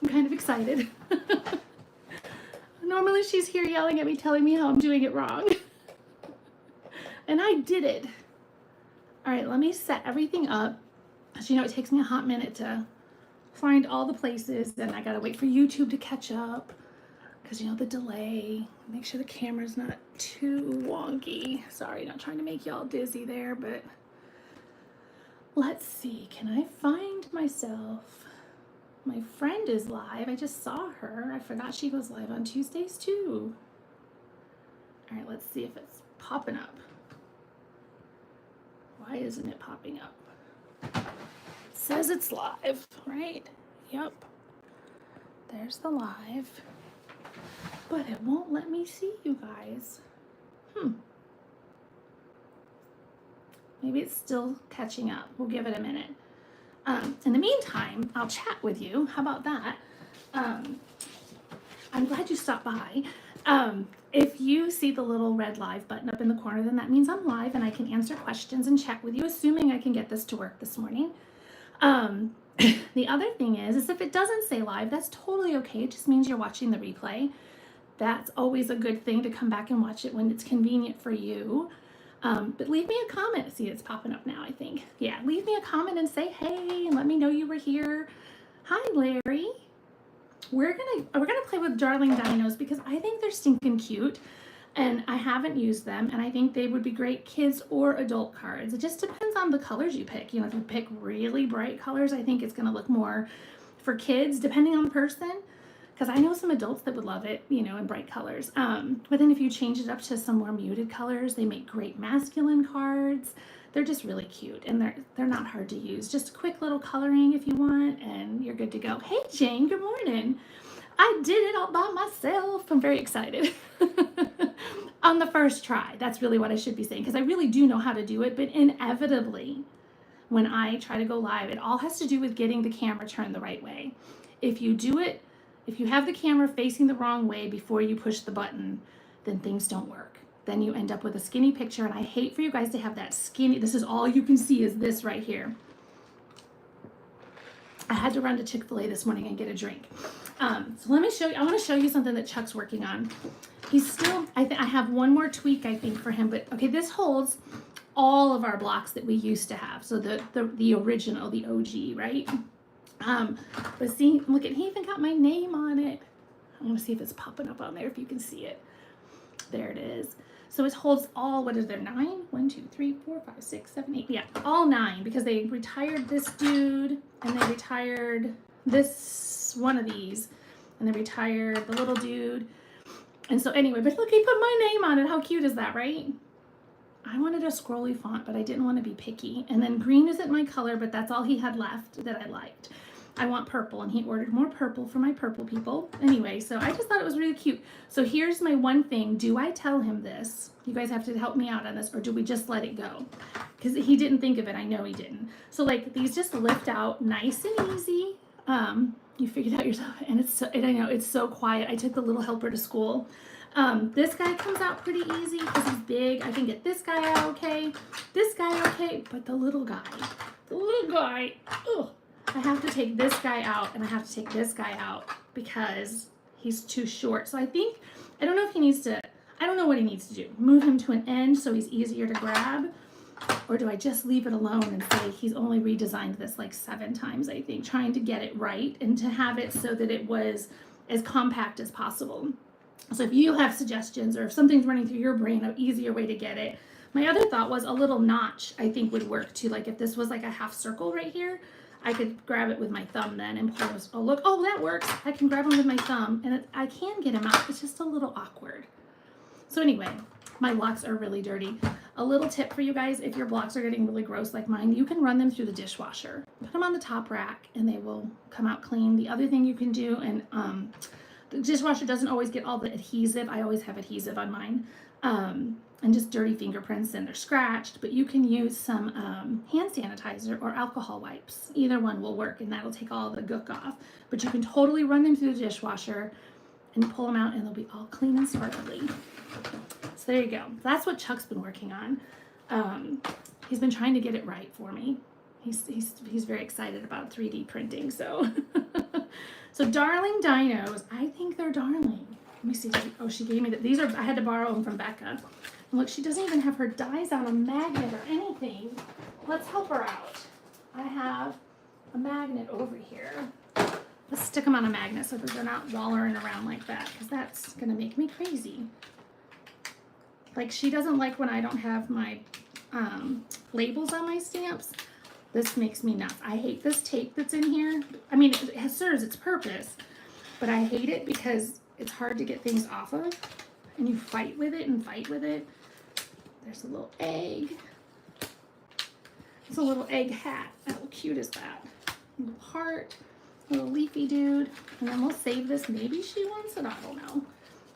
I'm kind of excited. Normally she's here yelling at me, telling me how I'm doing it wrong. And I did it. All right, let me set everything up. As you know, it takes me a hot minute to find all the places, and I gotta wait for YouTube to catch up because, you know, the delay. Make sure the camera's not too wonky. Sorry, not trying to make y'all dizzy there, but let's see. Can I find myself? My friend is live. I just saw her. I forgot she goes live on Tuesdays too. All right, let's see if it's popping up. Why isn't it popping up? It says it's live, right? Yep. There's the live. But it won't let me see you guys. Maybe it's still catching up. We'll give it a minute. In the meantime, I'll chat with you. How about that? I'm glad you stopped by. If you see the little red live button up in the corner, then that means I'm live and I can answer questions and chat with you, assuming I can get this to work this morning. The other thing is if it doesn't say live, that's totally okay. It just means you're watching the replay. That's always a good thing to come back and watch it when it's convenient for you. But leave me a comment. See, it's popping up now, I think. Yeah, leave me a comment and say hey and let me know you were here. Hi, Larry. We're gonna play with Darling Dinos because I think they're stinking cute and I haven't used them, and I think they would be great kids or adult cards. It just depends on the colors you pick. You know, if you pick really bright colors, I think it's gonna look more for kids, depending on the person. Because I know some adults that would love it, you know, in bright colors. But then if you change it up to some more muted colors, they make great masculine cards. They're just really cute, and they're not hard to use. Just a quick little coloring if you want, and you're good to go. Hey, Jane, good morning. I did it all by myself. I'm very excited. On the first try. That's really what I should be saying, because I really do know how to do it, but inevitably, when I try to go live, it all has to do with getting the camera turned the right way. If you do it, if you have the camera facing the wrong way before you push the button, then things don't work. Then you end up with a skinny picture, and I hate for you guys to have that skinny, this is all you can see is this right here. I had to run to Chick-fil-A this morning and get a drink. So let me show you, I want to show you something that Chuck's working on. He's still, I have one more tweak, I think, for him, but okay, this holds all of our blocks that we used to have. So the original, the OG, right? But see, look at, he even got my name on it. I want to see if it's popping up on there, if you can see it. There it is. So it holds all, what is there, 9? 1, 2, 3, 4, 5, 6, 7, 8. Yeah, all 9, because they retired this dude, and they retired this one of these, and they retired the little dude. And so anyway, but look, he put my name on it. How cute is that, right? I wanted a scrolly font, but I didn't want to be picky. And then green isn't my color, but that's all he had left that I liked. I want purple, and he ordered more purple for my purple people. Anyway, so I just thought it was really cute. So here's my one thing. Do I tell him this? You guys have to help me out on this, or do we just let it go? Because he didn't think of it. I know he didn't. So like these just lift out nice and easy. You figured out yourself, and it's so, and I know it's so quiet. I took the little helper to school. This guy comes out pretty easy because he's big. I can get this guy out okay. This guy okay, but the little guy, ugh. I have to take this guy out, and I have to take this guy out because he's too short. So I think, I don't know if he needs to, I don't know what he needs to do. Move him to an end so he's easier to grab, or do I just leave it alone and say he's only redesigned this like 7 times, I think, trying to get it right and to have it so that it was as compact as possible. So if you have suggestions, or if something's running through your brain, an easier way to get it. My other thought was a little notch, I think, would work too. Like if this was like a half circle right here, I could grab it with my thumb then and pull this. Oh, look. Oh, that works. I can grab him with my thumb, and I can get him out. It's just a little awkward. So anyway, my blocks are really dirty. A little tip for you guys, if your blocks are getting really gross like mine, you can run them through the dishwasher. Put them on the top rack, and they will come out clean. The other thing you can do, and the dishwasher doesn't always get all the adhesive. I always have adhesive on mine. And just dirty fingerprints, and they're scratched, but you can use some hand sanitizer or alcohol wipes. Either one will work, and that'll take all the gook off. But you can totally run them through the dishwasher and pull them out, and they'll be all clean and sparkly. So there you go. That's what Chuck's been working on. He's been trying to get it right for me. He's very excited about 3D printing, so So Darling Dinos, I think they're darling. Let me see. Oh, she gave me that. These are, I had to borrow them from Becca. And look, she doesn't even have her dies on a magnet or anything. Let's help her out. I have a magnet over here. Let's stick them on a magnet so that they're not wallering around like that, because that's gonna make me crazy. Like, she doesn't like when I don't have my labels on my stamps. This makes me nuts. I hate this tape that's in here. I mean, it serves its purpose, but I hate it because it's hard to get things off of, and you fight with it and fight with it. There's a little egg. It's a little egg hat. How cute is that? A little heart, a little leafy dude. And then we'll save this. Maybe she wants it. I don't know.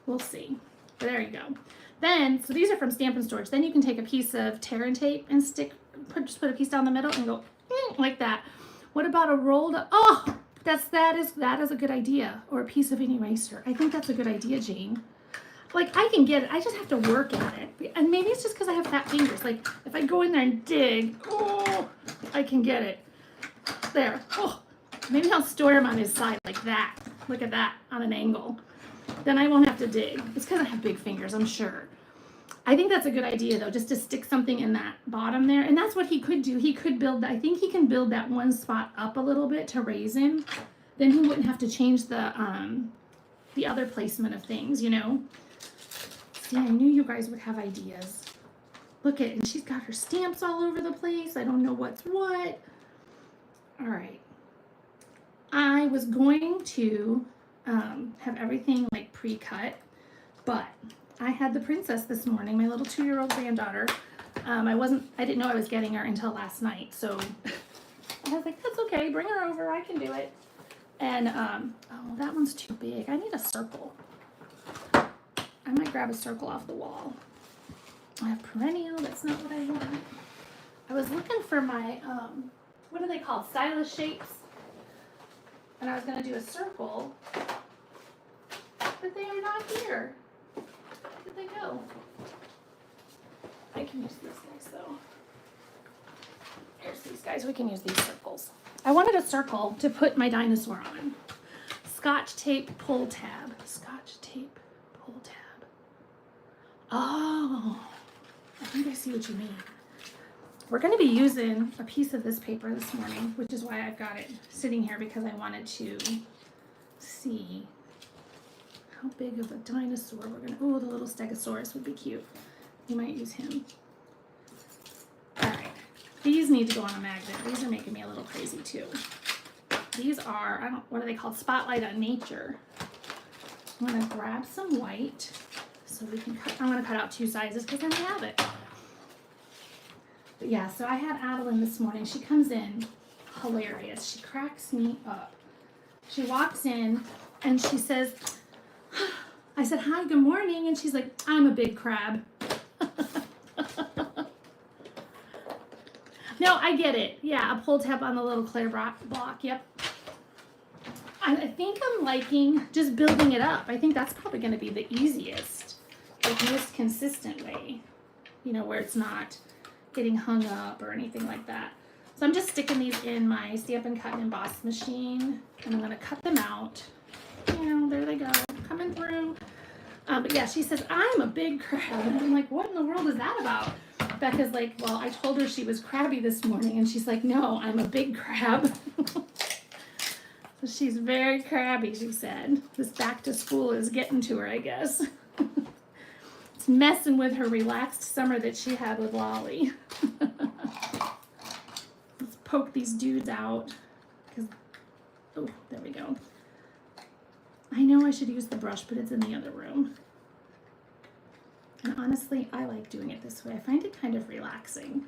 We'll see. But there you go. Then, so these are from Stampin' Storage. Then you can take a piece of tear and tape and just put a piece down the middle and go like that. What about a rolled up? Oh, that is a good idea. Or a piece of an eraser. I think that's a good idea, Jane. Like, I can get it. I just have to work at it. And maybe it's just because I have fat fingers. Like, if I go in there and dig, oh, I can get it. There. Oh, maybe I'll store him on his side like that. Look at that, on an angle. Then I won't have to dig. It's because I have big fingers, I'm sure. I think that's a good idea, though, just to stick something in that bottom there. And that's what he could do. He could build, I think he can build that one spot up a little bit to raise him. Then he wouldn't have to change the other placement of things, you know. See, I knew you guys would have ideas. Look at, and she's got her stamps all over the place. I don't know what's what. All right. I was going to have everything like pre-cut, but I had the princess this morning, my little 2-year-old granddaughter. I didn't know I was getting her until last night, so I was like, that's okay, bring her over, I can do it. And, oh, that one's too big. I need a circle. I might grab a circle off the wall. I have perennial, that's not what I want. I was looking for my, what are they called? Stylus shapes. And I was going to do a circle, but they are not here. Where did they go? I can use these guys though. Here's these guys. We can use these circles. I wanted a circle to put my dinosaur on. Scotch tape pull tab. Scotch tape pull tab. Oh, I think I see what you mean. We're going to be using a piece of this paper this morning, which is why I've got it sitting here, because I wanted to see how big of a dinosaur we're going to... Oh, the little Stegosaurus would be cute. You might use him. All right. These need to go on a magnet. These are making me a little crazy too. These are, what are they called? Spotlight on Nature. I'm going to grab some white so we can cut. I'm going to cut out 2 sizes because then we have it. But yeah, so I had Adeline this morning. She comes in hilarious. She cracks me up. She walks in and she says, I said, hi, good morning. And she's like, I'm a big crab. No, I get it. Yeah, a pull tab on the little clear block. Yep. I think I'm liking just building it up. I think that's probably going to be the easiest, like most consistent way, you know, where it's not getting hung up or anything like that. So I'm just sticking these in my Stampin' Cut and Emboss machine, and I'm going to cut them out. You know, there they go, coming through. But yeah, she says, I'm a big crab. And I'm like, what in the world is that about? Becca's like, well, I told her she was crabby this morning, and she's like, no, I'm a big crab. So she's very crabby, she said. This back to school is getting to her, I guess. It's messing with her relaxed summer that she had with Lolly. Let's poke these dudes out. Oh, there we go. I know I should use the brush, but it's in the other room. And honestly, I like doing it this way. I find it kind of relaxing.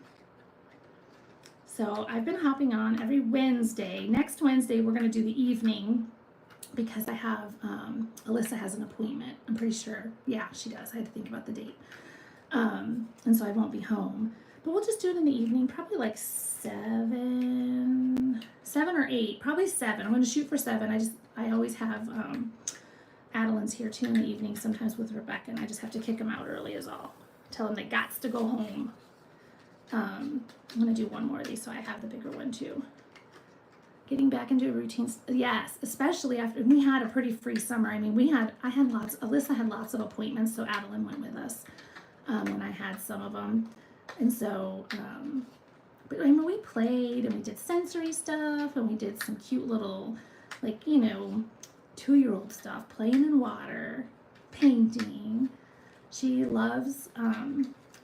So I've been hopping on every Wednesday. Next Wednesday, we're going to do the evening because I have, Alyssa has an appointment. I'm pretty sure. Yeah, she does. I had to think about the date. And so I won't be home. But we'll just do it in the evening, probably like 7 or 8, probably 7. I'm going to shoot for 7. I always have Adeline's here too in the evening, sometimes with Rebecca, and I just have to kick them out early is all. Tell them they gots to go home. I'm going to do one more of these so I have the bigger one too. Getting back into a routine, yes, especially after we had a pretty free summer. I mean, Alyssa had lots of appointments, so Adeline went with us when I had some of them. And so, but I mean, we played and we did sensory stuff and we did some cute little, like, you know, 2-year-old stuff, playing in water, painting. She loves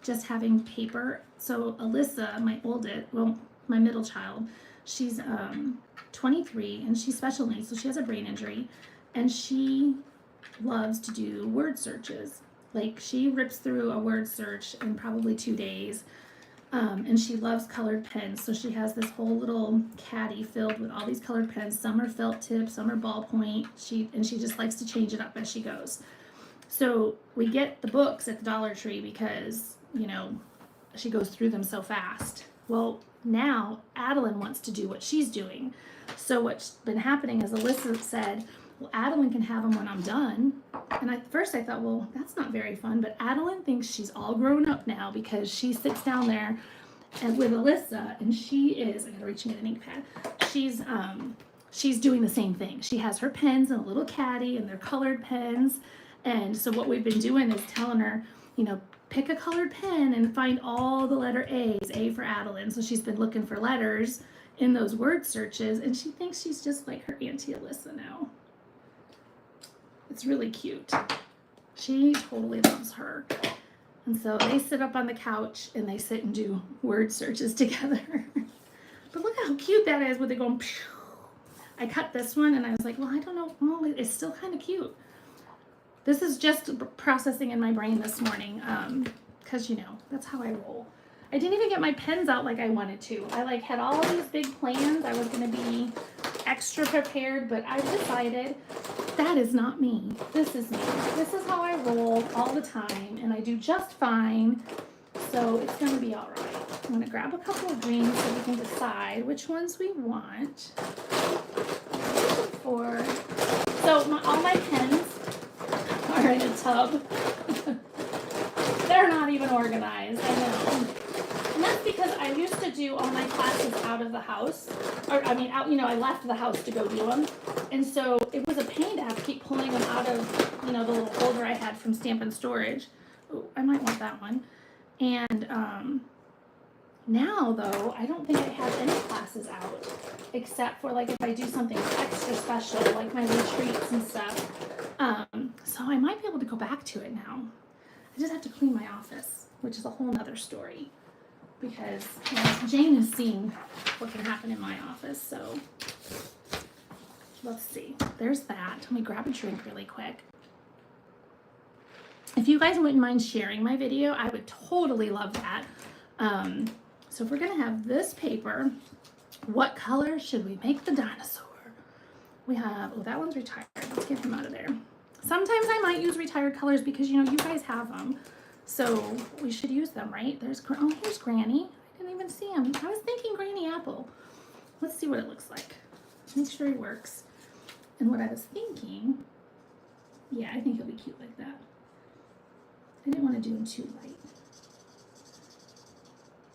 just having paper. So Alyssa, my middle child, she's 23 and she's special needs, so she has a brain injury, and she loves to do word searches. Like, she rips through a word search in probably 2 days, and she loves colored pens, so she has this whole little caddy filled with all these colored pens. Some are felt tip, some are ballpoint. She just likes to change it up as she goes. So we get the books at the Dollar Tree because, you know, she goes through them so fast. Well, now Adeline wants to do what she's doing. So what's been happening is Alyssa said, well, Adeline can have them when I'm done. And at first I thought, well, that's not very fun. But Adeline thinks she's all grown up now because she sits down there and with Alyssa, and she is, I gotta reach and get an ink pad. She's doing the same thing. She has her pens and a little caddy, and they're colored pens. And so what we've been doing is telling her, you know, pick a colored pen and find all the letter A's, A for Adeline. So she's been looking for letters in those word searches, and she thinks she's just like her Auntie Alyssa now. It's really cute. She totally loves her. And so they sit up on the couch and they sit and do word searches together. But look how cute that is when they go, pew. I cut this one and I was like, well, I don't know. Oh, it's still kind of cute. This is just processing in my brain this morning, because, you know, that's how I roll. I didn't even get my pens out like I wanted to. I like had all these big plans. I was going to be extra prepared, but I decided that is not me. This is me. This is how I roll all the time, and I do just fine. So it's going to be all right. I'm going to grab a couple of greens so we can decide which ones we want. All my pens are in a tub. They're not even organized, I know. And that's because I used to do all my classes out of the house. I left the house to go do them. And so it was a pain to have to keep pulling them out of, the little holder I had from Stampin' Storage. Oh, I might want that one. And now, though, I don't think I have any classes out, except for, like, if I do something extra special, like my retreats and stuff. So I might be able to go back to it now. I just have to clean my office, which is a whole nother story, because Jane has seen what can happen in my office. So let's see. There's that. Let me grab a drink really quick. If you guys wouldn't mind sharing my video, I would totally love that. So if we're going to have this paper, what color should we make the dinosaur? We have, oh, that one's retired. Let's get him out of there. Sometimes I might use retired colors because, you guys have them. So we should use them, right? Here's Granny. I didn't even see him. I was thinking Granny Apple. Let's see what it looks like. Make sure he works. And what I was thinking, yeah, I think he'll be cute like that. I didn't want to do him too light.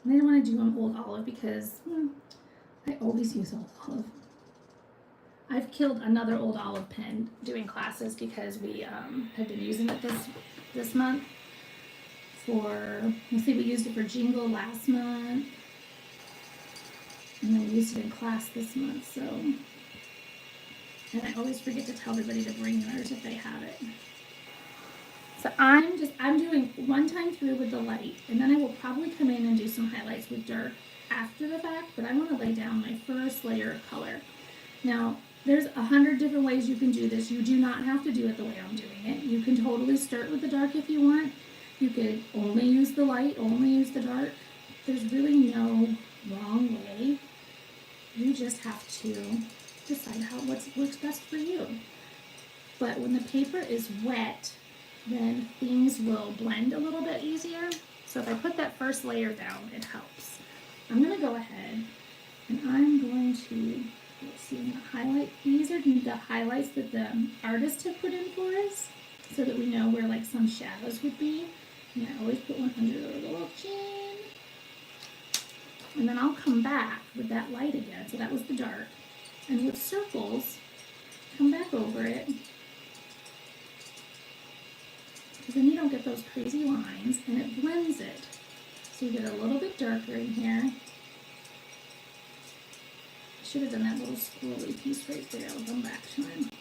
And I didn't want to do him Old Olive because I always use Old Olive. I've killed another Old Olive pen doing classes because we have been using it this month. We used it for Jingle last month. And then we used it in class this month, so. And I always forget to tell everybody to bring theirs if they have it. So I'm doing one time through with the light, and then I will probably come in and do some highlights with dark after the fact, but I want to lay down my first layer of color. Now, there's 100 different ways you can do this. You do not have to do it the way I'm doing it. You can totally start with the dark if you want. You could only use the light, only use the dark. There's really no wrong way. You just have to decide what works best for you. But when the paper is wet, then things will blend a little bit easier. So if I put that first layer down, it helps. I'm going to go ahead and I'm going to, let's see, I'm going to highlight. These are the highlights that the artist have put in for us so that we know where like some shadows would be. And I always put one under the little chin. And then I'll come back with that light again. So that was the dark. And with circles, come back over it. Because then you don't get those crazy lines, and it blends it. So you get a little bit darker in here. I should have done that little squirrely piece right there. I'll come back to it.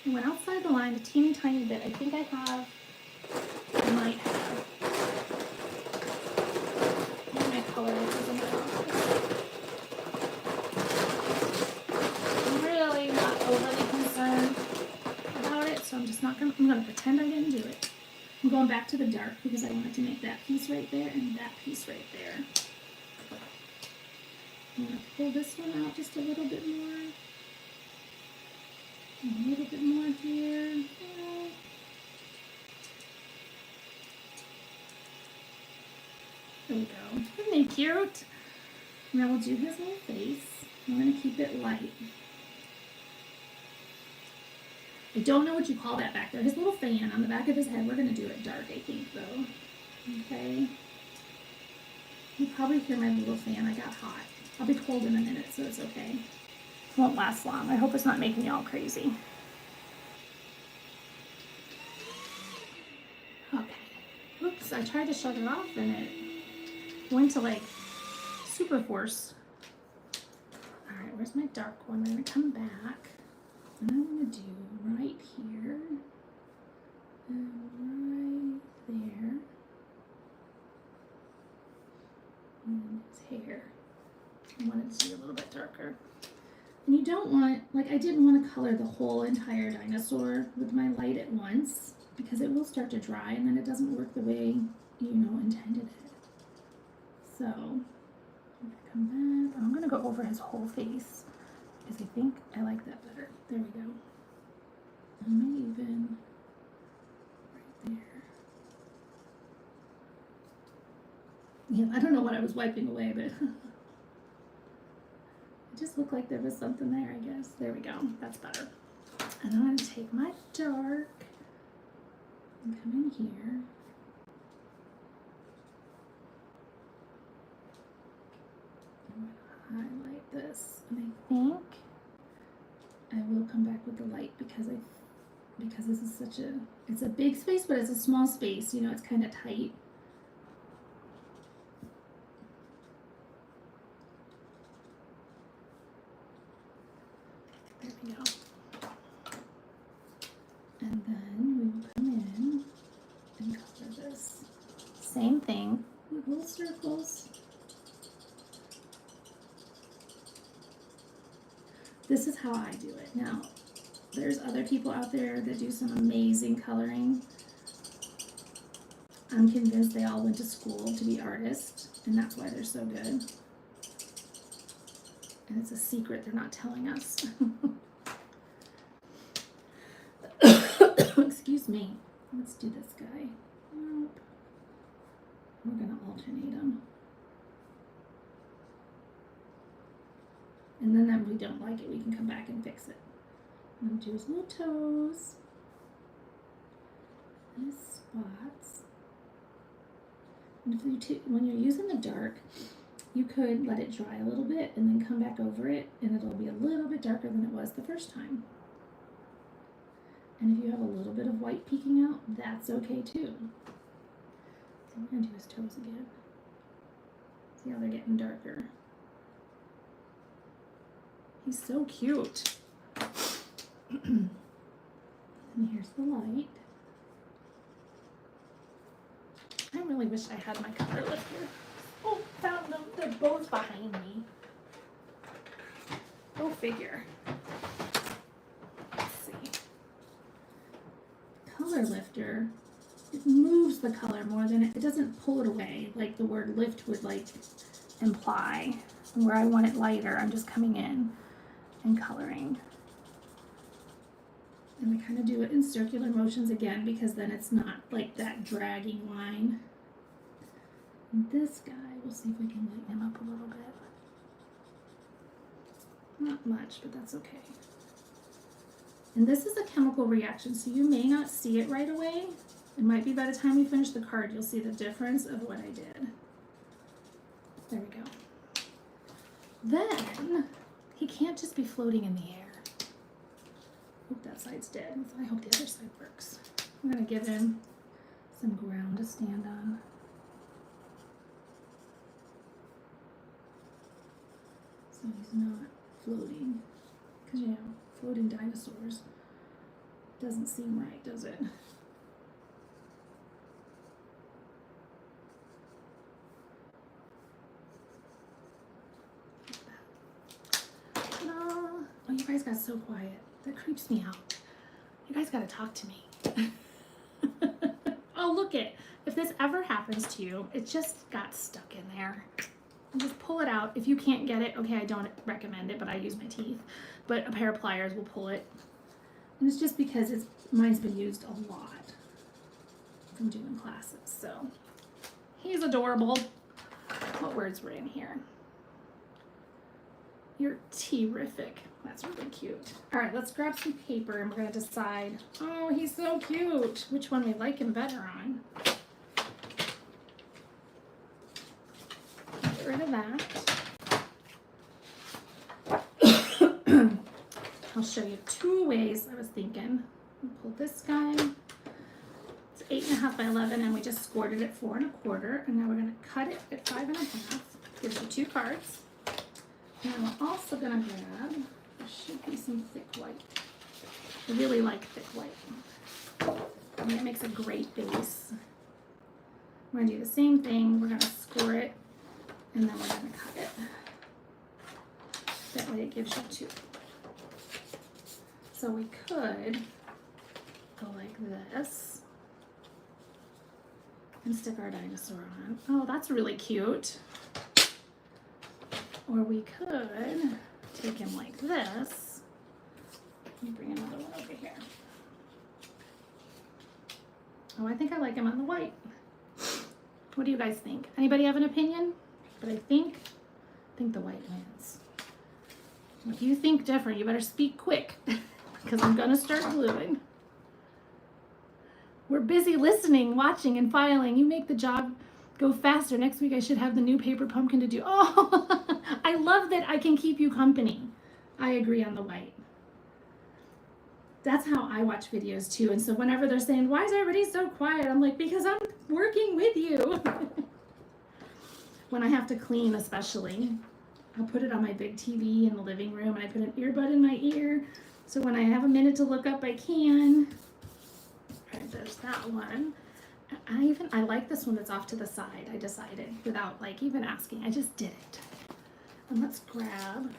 I went outside the line a teeny tiny bit. I think I might have my color is in my office. I'm really not overly concerned about it, so I'm gonna pretend I didn't do it. I'm going back to the dark because I wanted to make that piece right there and that piece right there. I'm gonna pull this one out just a little bit more. A little bit more here. There we go. Isn't he cute? Now we'll do his little face. I'm going to keep it light. I don't know what you call that back there. His little fan on the back of his head. We're going to do it dark, I think, though. Okay. You probably hear my little fan. I got hot. I'll be cold in a minute, so it's okay. It won't last long. I hope it's not making y'all crazy. Okay. Oops, I tried to shut it off and it went to like super force. Alright, where's my dark one? I'm going to come back. And I'm going to do right here and right there. And his hair. I want it to be a little bit darker. And you don't want, like I didn't want to color the whole entire dinosaur with my light at once because it will start to dry and then it doesn't work the way you know intended it. So I'm going to come back. I'm going to go over his whole face because I think I like that better. There we go. I might even right there. Yeah, I don't know what I was wiping away, but it just looked like there was something there, I guess. There we go. That's better. And I'm going to take my dark and come in here. I'm going to highlight this. And I think I will come back with the light because this is such a, it's a big space, but it's a small space. You know, it's kind of tight. There we go. And then we will come in and color this. Same thing with little circles. This is how I do it. Now, there's other people out there that do some amazing coloring. I'm convinced they all went to school to be artists, and that's why they're so good. And it's a secret they're not telling us. Excuse me. Let's do this guy. Nope. We're going to alternate them. And then if we don't like it, we can come back and fix it. I'm going to do his little toes. And his spots. And if when you're using the dark, you could let it dry a little bit and then come back over it and it'll be a little bit darker than it was the first time. And if you have a little bit of white peeking out, that's okay too. So we're going to do his toes again. See how they're getting darker. He's so cute. And here's the light. I really wish I had my color lifter. Oh, found them. They're both behind me. Go figure. Let's see. Color lifter, it moves the color more than it doesn't pull it away like the word lift would like imply. And where I want it lighter, I'm just coming in and coloring. And I kind of do it in circular motions again because then it's not like that dragging line. And this guy, we'll see if we can lighten him up a little bit. Not much, but that's okay. And this is a chemical reaction, so you may not see it right away. It might be by the time we finish the card, you'll see the difference of what I did. Then he can't just be floating in the air. Hope that side's dead. I hope the other side works. I'm gonna give him some ground to stand on. So he's not floating. Because, you know, floating dinosaurs doesn't seem right, does it? No. Oh, you guys got so quiet. That creeps me out. You guys gotta talk to me. Oh, look it. If this ever happens to you, it just got stuck in there. And just pull it out. If you can't get it, okay, I don't recommend it, but I use my teeth. But a pair of pliers will pull it. And it's just because mine's been used a lot from doing classes. So he's adorable. What words were in here? You're terrific. That's really cute. All right, let's grab some paper and we're gonna decide. Oh, he's so cute. Which one we like him better on. Get rid of that. I'll show you two ways I was thinking. Pull this guy. It's 8.5 by 11 and we just scored it at 4 1/4. And now we're gonna cut it at 5 1/2. Gives you 2 cards. And I'm also gonna grab, there should be some thick white. I really like thick white. I mean, it makes a great base. We're gonna do the same thing. We're gonna score it and then we're gonna cut it. That way it gives you 2. So we could go like this and stick our dinosaur on. Oh, that's really cute. Or we could take him like this. Let me bring another one over here. Oh, I think I like him on the white. What do you guys think? Anybody have an opinion? But I think the white wins. If you think different, you better speak quick because I'm gonna start gluing. We're busy listening, watching, and filing. You make the job go faster. Next week I should have the new paper pumpkin to do. Oh, I love that I can keep you company. I agree on the white. That's how I watch videos too. And so whenever they're saying, why is everybody so quiet? I'm like, because I'm working with you. When I have to clean especially, I'll put it on my big TV in the living room and I put an earbud in my ear. So when I have a minute to look up, I can. All right, there's that one. I like this one that's off to the side. I decided without like even asking. I just did it. And let's grab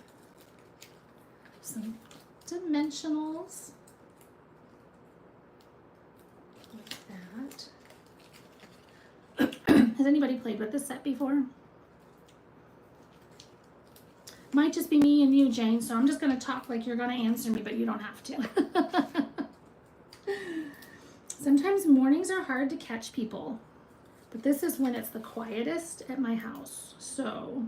some dimensionals like that. Has anybody played with this set before? Might just be me and you, Jane, so I'm just going to talk like you're going to answer me, but you don't have to. Sometimes mornings are hard to catch people, but this is when it's the quietest at my house. So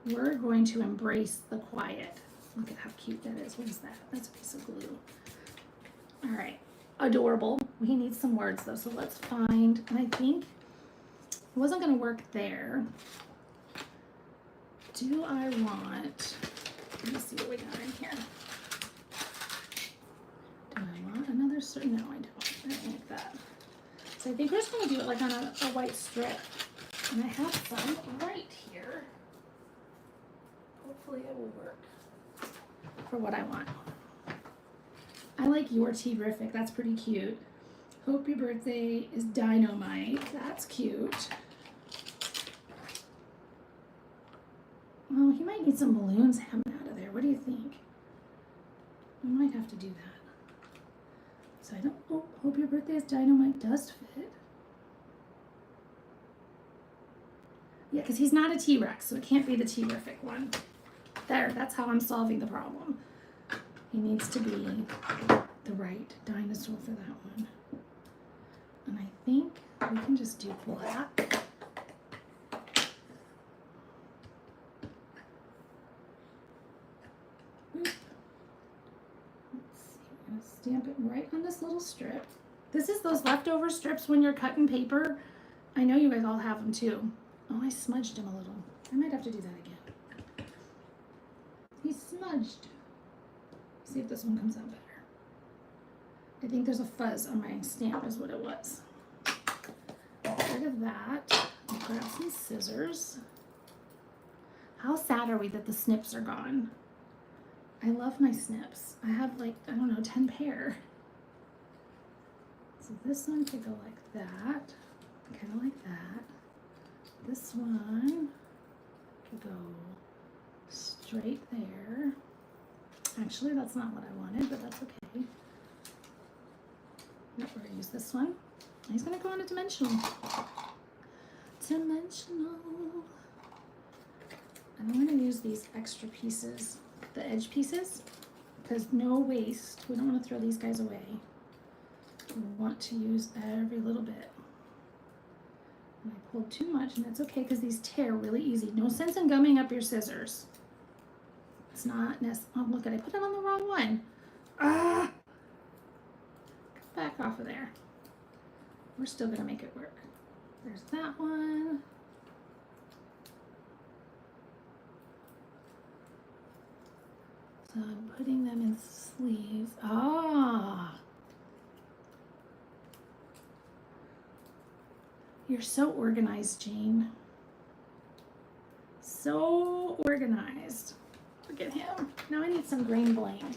we're going to embrace the quiet. Look at how cute that is. What is that? That's a piece of glue. All right, adorable. We need some words though, so let's find, and I think it wasn't going to work there. Do I want, let me see what we got in here. Do I want another certain, no I don't. I don't like that. So I think we're just going to do it like on a white strip. And I have some right here. Hopefully it will work for what I want. I like You're Terrific. That's pretty cute. Hope Your Birthday is Dynamite. That's cute. Oh, he might need some balloons hemmed out of there. What do you think? We might have to do that. So I don't, oh, Hope Your Birthday is Dynamite does fit. Yeah, because he's not a T-Rex, so it can't be the Terrific one. There, that's how I'm solving the problem. He needs to be the right dinosaur for that one. And I think we can just do black. Stamp it right on this little strip. This is those leftover strips when you're cutting paper. I know you guys all have them too. Oh, I smudged them a little. I might have to do that again. He's smudged. See if this one comes out better. I think there's a fuzz on my stamp is what it was. Get rid of that. I'll grab some scissors. How sad are we that the snips are gone? I love my snips. I have like, I don't know, 10 pair. So this one could go like that, kind of like that. This one could go straight there. Actually, that's not what I wanted, but that's okay. Nope, we're gonna use this one. He's gonna go on a dimensional. Dimensional. And I'm gonna use these extra pieces, the edge pieces, because no waste. We don't want to throw these guys away. We want to use every little bit. And I pulled too much, and that's okay because these tear really easy. No sense in gumming up your scissors. It's not necessary. Oh, look at I put it on the wrong one. Ah! Back off of there. We're still gonna make it work. There's that one. So I'm putting them in sleeves. Ah! You're so organized, Jane. So organized. Look at him. Now I need some green bling.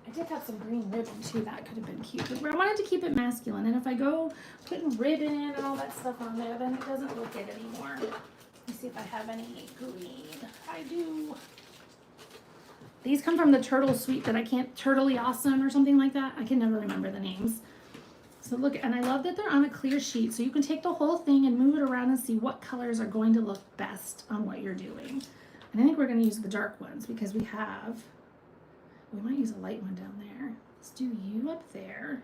I did have some green ribbon too. That could have been cute. But I wanted to keep it masculine. And if I go putting ribbon and all that stuff on there, then it doesn't look it anymore. Let me see if I have any green. I do. These come from the Turtle Suite that I can't, Turtley Awesome or something like that. I can never remember the names. So look, and I love that they're on a clear sheet. So you can take the whole thing and move it around and see what colors are going to look best on what you're doing. And I think we're going to use the dark ones because we might use a light one down there. Let's do you up there.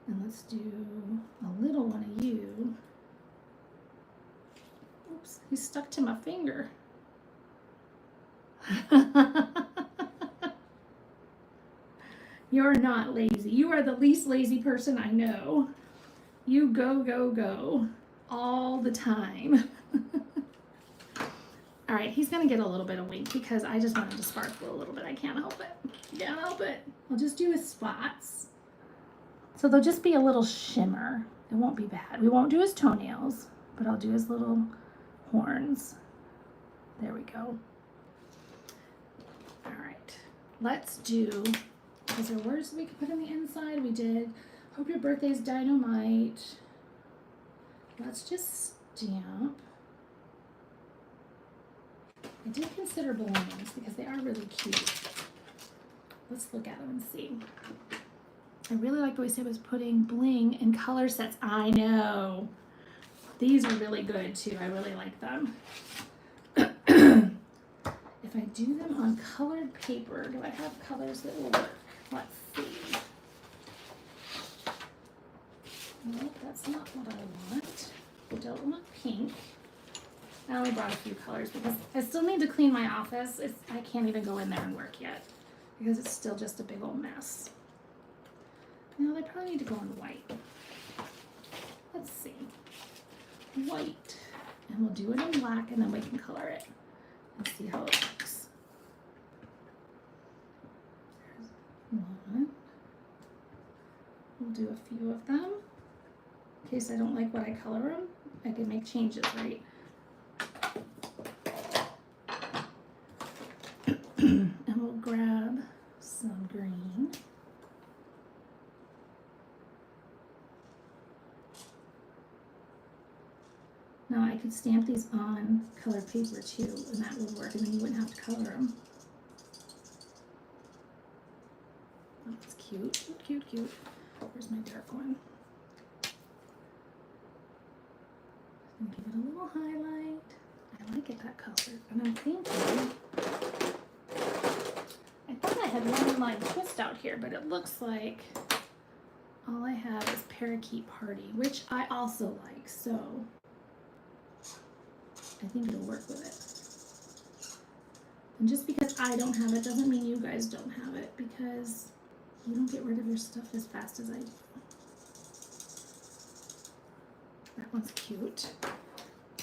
And let's do a little one of you. Oops, he's stuck to my finger. You're not lazy. You are the least lazy person I know. You go, go, go all the time. All right, he's gonna get a little bit of wink because I just want him to sparkle a little bit. I can't help it. Can't help it. I'll just do his spots. So they'll just be a little shimmer. It won't be bad. We won't do his toenails, but I'll do his little horns. There we go. All right, let's do, is there words that we could put on the inside? We did, hope your birthday's dynamite. Let's just stamp. I did consider balloons because they are really cute. Let's look at them and see. I really like the way Sam was putting bling in color sets. I know. These are really good too. I really like them. If I do them on colored paper, do I have colors that will work? Let's see. Nope, that's not what I want. I don't want pink. I only brought a few colors because I still need to clean my office. I can't even go in there and work yet because it's still just a big old mess. You know, they probably need to go on white. Let's see. White. And we'll do it in black and then we can color it and see how it looks. There's one. We'll do a few of them. In case I don't like what I color them, I can make changes, right? And we'll grab some green. Now I could stamp these on colored paper too, and that would work, and then you wouldn't have to color them. Oh, that's cute, cute, cute, cute. Where's my dark one? And give it a little highlight. I like it that color, and I'm thinking, I thought I had one line twist out here, but it looks like all I have is Parakeet Party, which I also like, so I think it'll work with it. And just because I don't have it doesn't mean you guys don't have it, because you don't get rid of your stuff as fast as I do. That one's cute.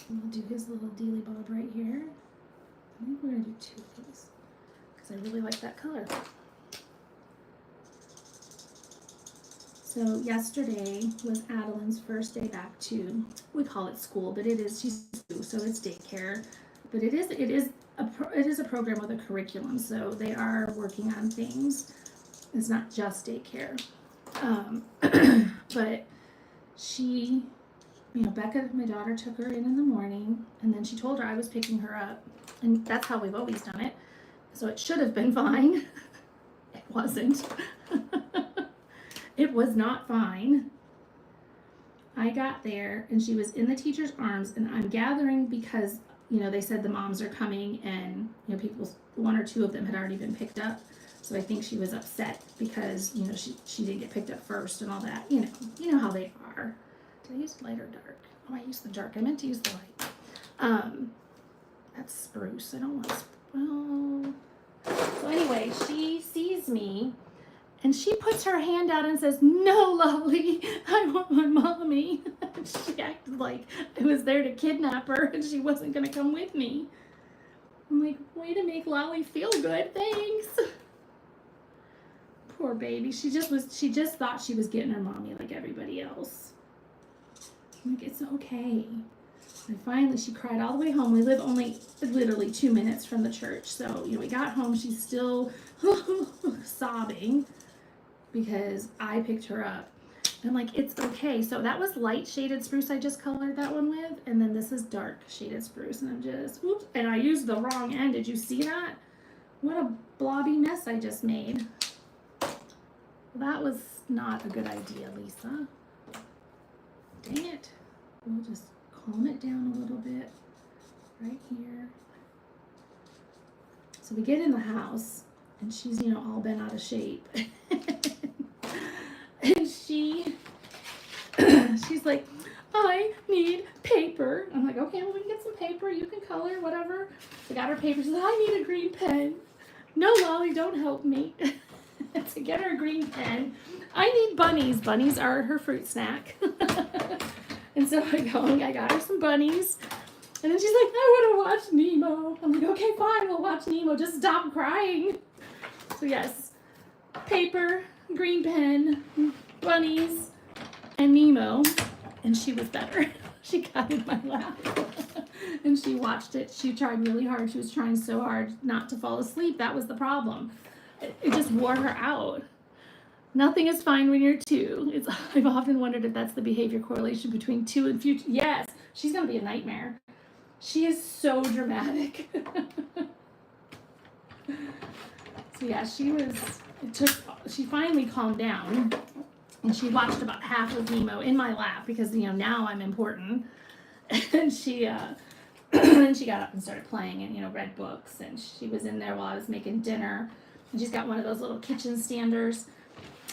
And we'll do his little dealy bob right here. I think we're going to do 2 of these because I really like that color. So yesterday was Adeline's first day back to, we call it school, but it is, she's 2, so it's daycare. But it is a program with a curriculum, so they are working on things. It's not just daycare. But she, you know, Becca, my daughter, took her in the morning, and then she told her I was picking her up, and that's how we've always done it. So it should have been fine. It wasn't. It was not fine. I got there and she was in the teacher's arms, and I'm gathering because, you know, they said the moms are coming, and, you know, people, 1 or 2 of them had already been picked up. So I think she was upset because, you know, she didn't get picked up first and all that. You know how they are. Did I use light or dark? Oh, I used the dark. I meant to use the light. That's spruce. I don't want well. So anyway, she sees me and she puts her hand out and says, "No, Lovely, I want my mommy." She acted like I was there to kidnap her and she wasn't going to come with me. I'm like, way to make Lolly feel good, thanks. Poor baby. She just thought she was getting her mommy like everybody else. I'm like, it's okay. And finally, she cried all the way home. We live only literally 2 minutes from the church. So, you know, we got home. She's still sobbing because I picked her up. And I'm like, it's okay. So that was light shaded spruce I just colored that one with. And then this is dark shaded spruce. And I'm just, oops. And I used the wrong end. Did you see that? What a blobby mess I just made. That was not a good idea, Lisa. Dang it. We'll just calm it down a little bit right here. So we get in the house and she's, you know, all bent out of shape. And she's like, "I need paper." I'm like, "Okay, well, we can get some paper. You can color, whatever." We got her paper. She says, "I need a green pen." "No, Lolly, don't help me." To get her a green pen, I need bunnies. Bunnies are her fruit snack. And so I got her some bunnies. And then she's like, "I want to watch Nemo." I'm like, "Okay, fine, we'll watch Nemo. Just stop crying." So yes, paper, green pen, bunnies, and Nemo. And she was better. She got in my lap. And she watched it. She tried really hard. She was trying so hard not to fall asleep. That was the problem. It just wore her out. Nothing is fine when you're 2. I've often wondered if that's the behavior correlation between 2 and future. Yes, she's going to be a nightmare. She is so dramatic. So yeah, she finally calmed down, and she watched about half of Nemo in my lap because, you know, now I'm important. And then she got up and started playing and, you know, read books, and she was in there while I was making dinner. And she's got one of those little kitchen standers.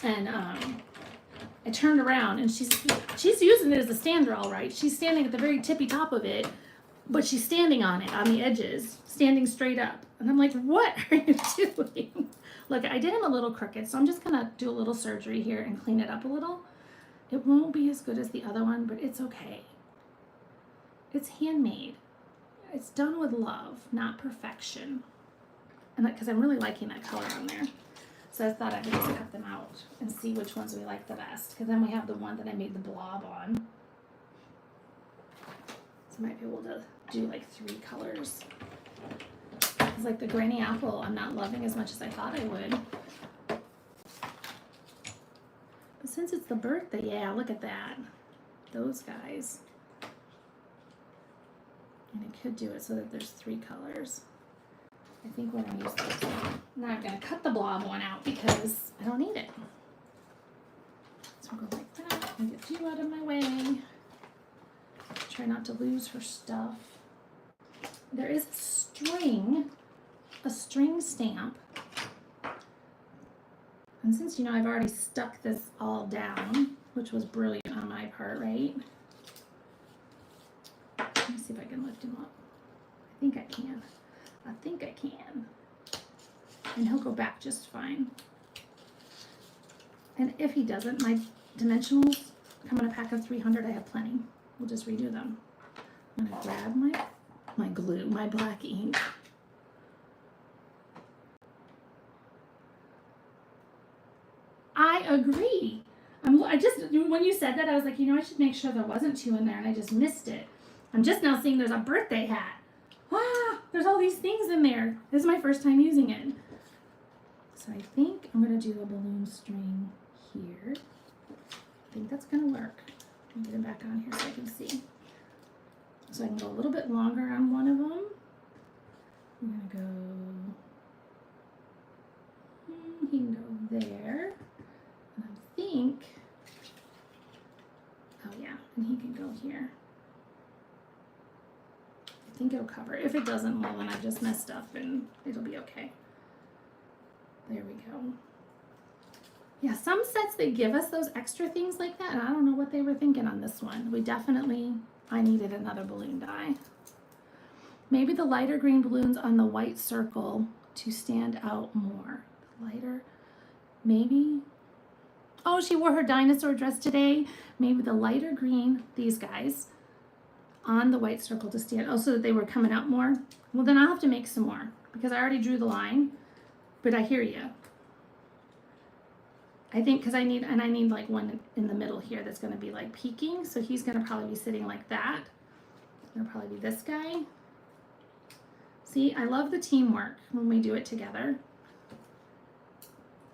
And I turned around, and she's using it as a stander, all right. She's standing at the very tippy top of it, but she's standing on it, on the edges, standing straight up. And I'm like, "What are you doing?" Look, I did him a little crooked, so I'm just going to do a little surgery here and clean it up a little. It won't be as good as the other one, but it's okay. It's handmade. It's done with love, not perfection. And because I'm really liking that color on there. So I thought I would just cut them out and see which ones we like the best. Because then we have the one that I made the blob on. So I might be able to do like 3 colors. It's like the granny apple I'm not loving as much as I thought I would. But since it's the birthday, yeah, look at that. Those guys. And I could do it so that there's 3 colors. I think we're going to use this. Now I'm going to cut the blob one out because I don't need it. So we'll go like that and get you out of my way. Try not to lose her stuff. There is a string stamp. And since, you know, I've already stuck this all down, which was brilliant on my part, right? Let me see if I can lift him up. I think I can. I think I can. And he'll go back just fine. And if he doesn't, my dimensionals come in a pack of 300. I have plenty. We'll just redo them. I'm going to grab my glue, my black ink. agree. I just, when you said that, I was like, I should make sure there wasn't 2 in there, and I just missed it. I'm just now seeing there's a birthday hat. Wow, there's all these things in there. This is my first time using it. So I think I'm going to do a balloon string here. I think that's going to work. Let me get him back on here so I can see. So I can go a little bit longer on one of them. I'm going to go, he can go there. And I think, oh yeah, and he can go here. I think it'll cover. If it doesn't, well, then I've just messed up and it'll be okay. There we go. Yeah, some sets, they give us those extra things like that, and I don't know what they were thinking on this one. I needed another balloon die. Maybe the lighter green balloons on the white circle to stand out more. Lighter, maybe. Oh, she wore her dinosaur dress today. Maybe the lighter green, these guys, on the white circle to stand, oh, so that they were coming out more. Well, then I'll have to make some more because I already drew the line, but I hear you. I think because I need like one in the middle here that's going to be like peeking, so he's going to probably be sitting like that. It'll probably be this guy. See, I love the teamwork when we do it together.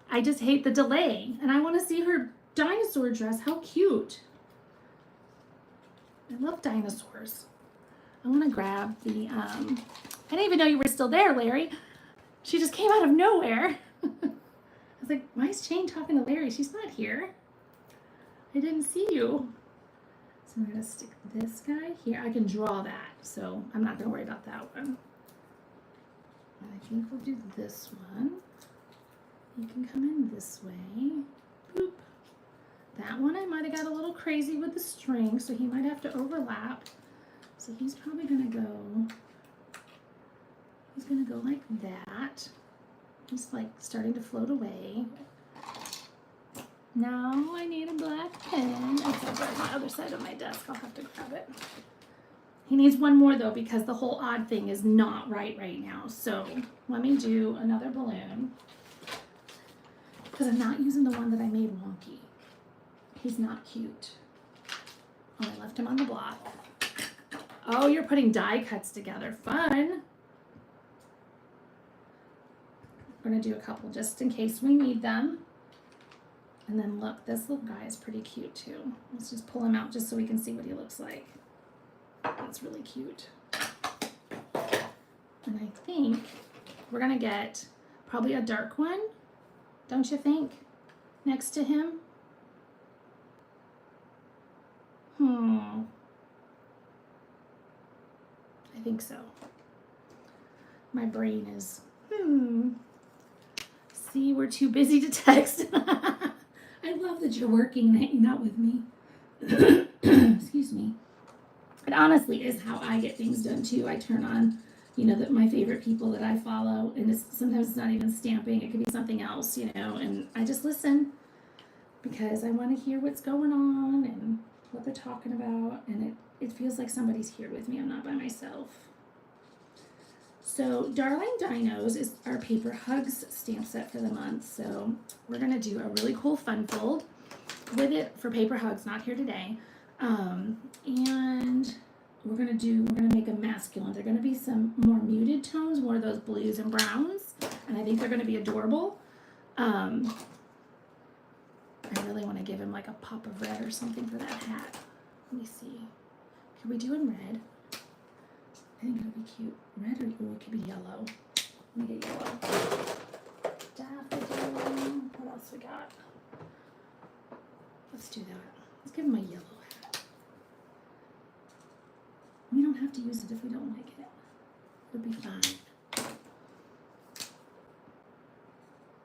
I just hate the delay, and I want to see her dinosaur dress. How cute. I love dinosaurs. I'm going to grab the, I didn't even know you were still there, Larry. She just came out of nowhere. I was like, why is Jane talking to Larry? She's not here. I didn't see you. So I'm going to stick this guy here. I can draw that, so I'm not going to worry about that one. I think we'll do this one. You can come in this way. Boop. That one I might have got a little crazy with the string, so he might have to overlap. So he's probably going to go like that. He's like starting to float away. Now I need a black pen. It's over on the other side of my desk. I'll have to grab it. He needs one more though because the whole odd thing is not right now. So let me do another balloon because I'm not using the one that I made wonky. He's not cute. Oh, I left him on the block. Oh, you're putting die cuts together. Fun. We're going to do a couple just in case we need them. And then look, this little guy is pretty cute too. Let's just pull him out just so we can see what he looks like. That's really cute. And I think we're going to get probably a dark one, don't you think, next to him? I think so. My brain is, See, we're too busy to text. I love that you're working and hanging out with me. Excuse me. It honestly is how I get things done too. I turn on, my favorite people that I follow, and sometimes it's not even stamping. It could be something else, and I just listen because I want to hear what's going on and what they're talking about, and it feels like somebody's here with me. I'm not by myself. So Darling Dinos is our Paper Hugs stamp set for the month. So we're going to do a really cool fun fold with it for Paper Hugs, not here today. And we're going to make them masculine. They're going to be some more muted tones, more of those blues and browns. And I think they're going to be adorable. I really want to give him like a pop of red or something for that hat. Let me see. Can we do in red? I think it'll be cute. Red or it could be yellow. Let me get yellow. Daffodil. What else we got? Let's do that. Let's give him a yellow hat. We don't have to use it if we don't like it. It'll be fine.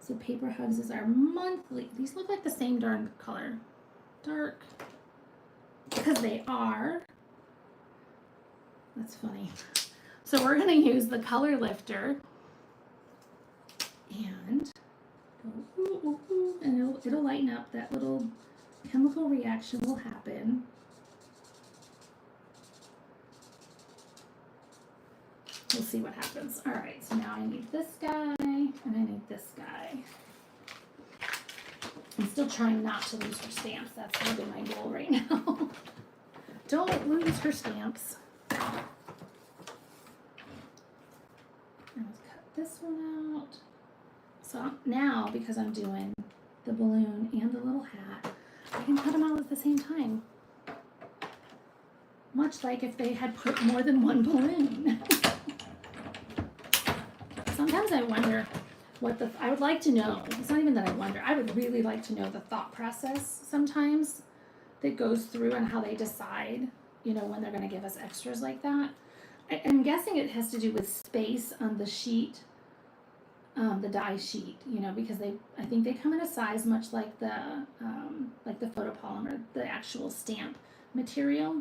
So Paper Hugs is our monthly. These look like the same darn color. Dark. Because they are. That's funny. So we're going to use the color lifter and go ooh, ooh, ooh, and it'll lighten up. That little chemical reaction will happen. We'll see what happens. All right, so now I need this guy and I need this guy. I'm still still trying not to lose her stamps. That's really my goal right now. Don't lose her stamps. Let's cut this one out. So now, because I'm doing the balloon and the little hat, I can cut them out at the same time. Much like if they had put more than one balloon. Sometimes I wonder what I would like to know. It's not even that I wonder. I would really like to know the thought process sometimes that goes through and how they decide, you know, when they're going to give us extras like that. I'm guessing it has to do with space on the sheet, the die sheet, you know, because I think they come in a size much like the photopolymer, the actual stamp material.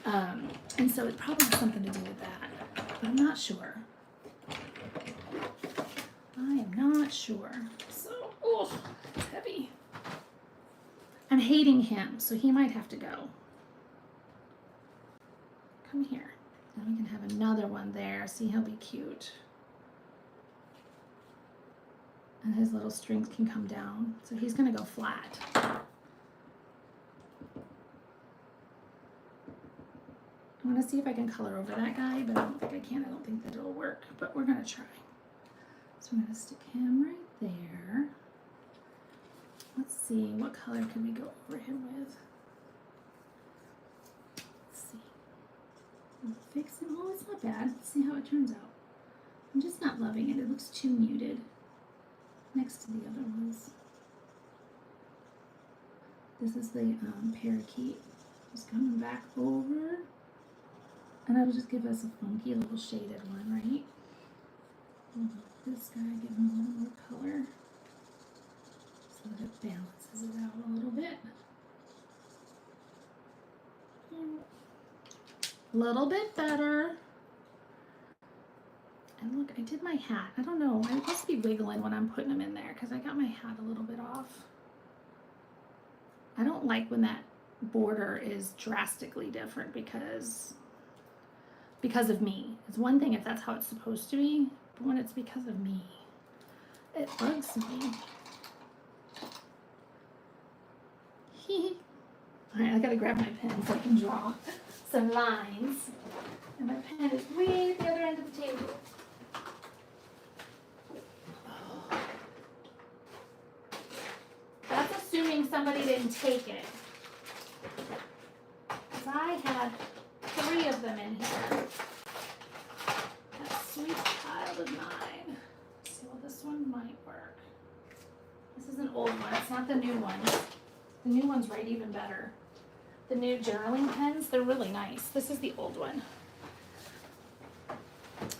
And so it probably has something to do with that, but I'm not sure. I am not sure. So, oh, it's heavy. I'm hating him, so he might have to go. Come here. And we can have another one there. See, he'll be cute. And his little strings can come down. So he's going to go flat. I want to see if I can color over that guy, but I don't think I can. I don't think that it'll work, but we're going to try. So I'm going to stick him right there. Let's see, what color can we go over him with? Let's see. We'll fix it. Oh, it's not bad. Let's see how it turns out. I'm just not loving it. It looks too muted next to the other ones. This is the parakeet. Just coming back over. And I will just give us a funky little shaded one, right? This guy, give him a little more color so that it balances it out a little bit. A little bit better. And look, I did my hat. I don't know. I must be wiggling when I'm putting them in there because I got my hat a little bit off. I don't like when that border is drastically different because of me. It's one thing if that's how it's supposed to be, but when it's because of me, it bugs me. All right, I gotta grab my pen so I can draw some lines. And my pen is way at the other end of the table. That's assuming somebody didn't take it. Because I had 3 of them in here. That sweet child of mine. So this one might work. This is an old one. It's not the new one. The new ones write even better. The new journaling pens, they're really nice. This is the old one.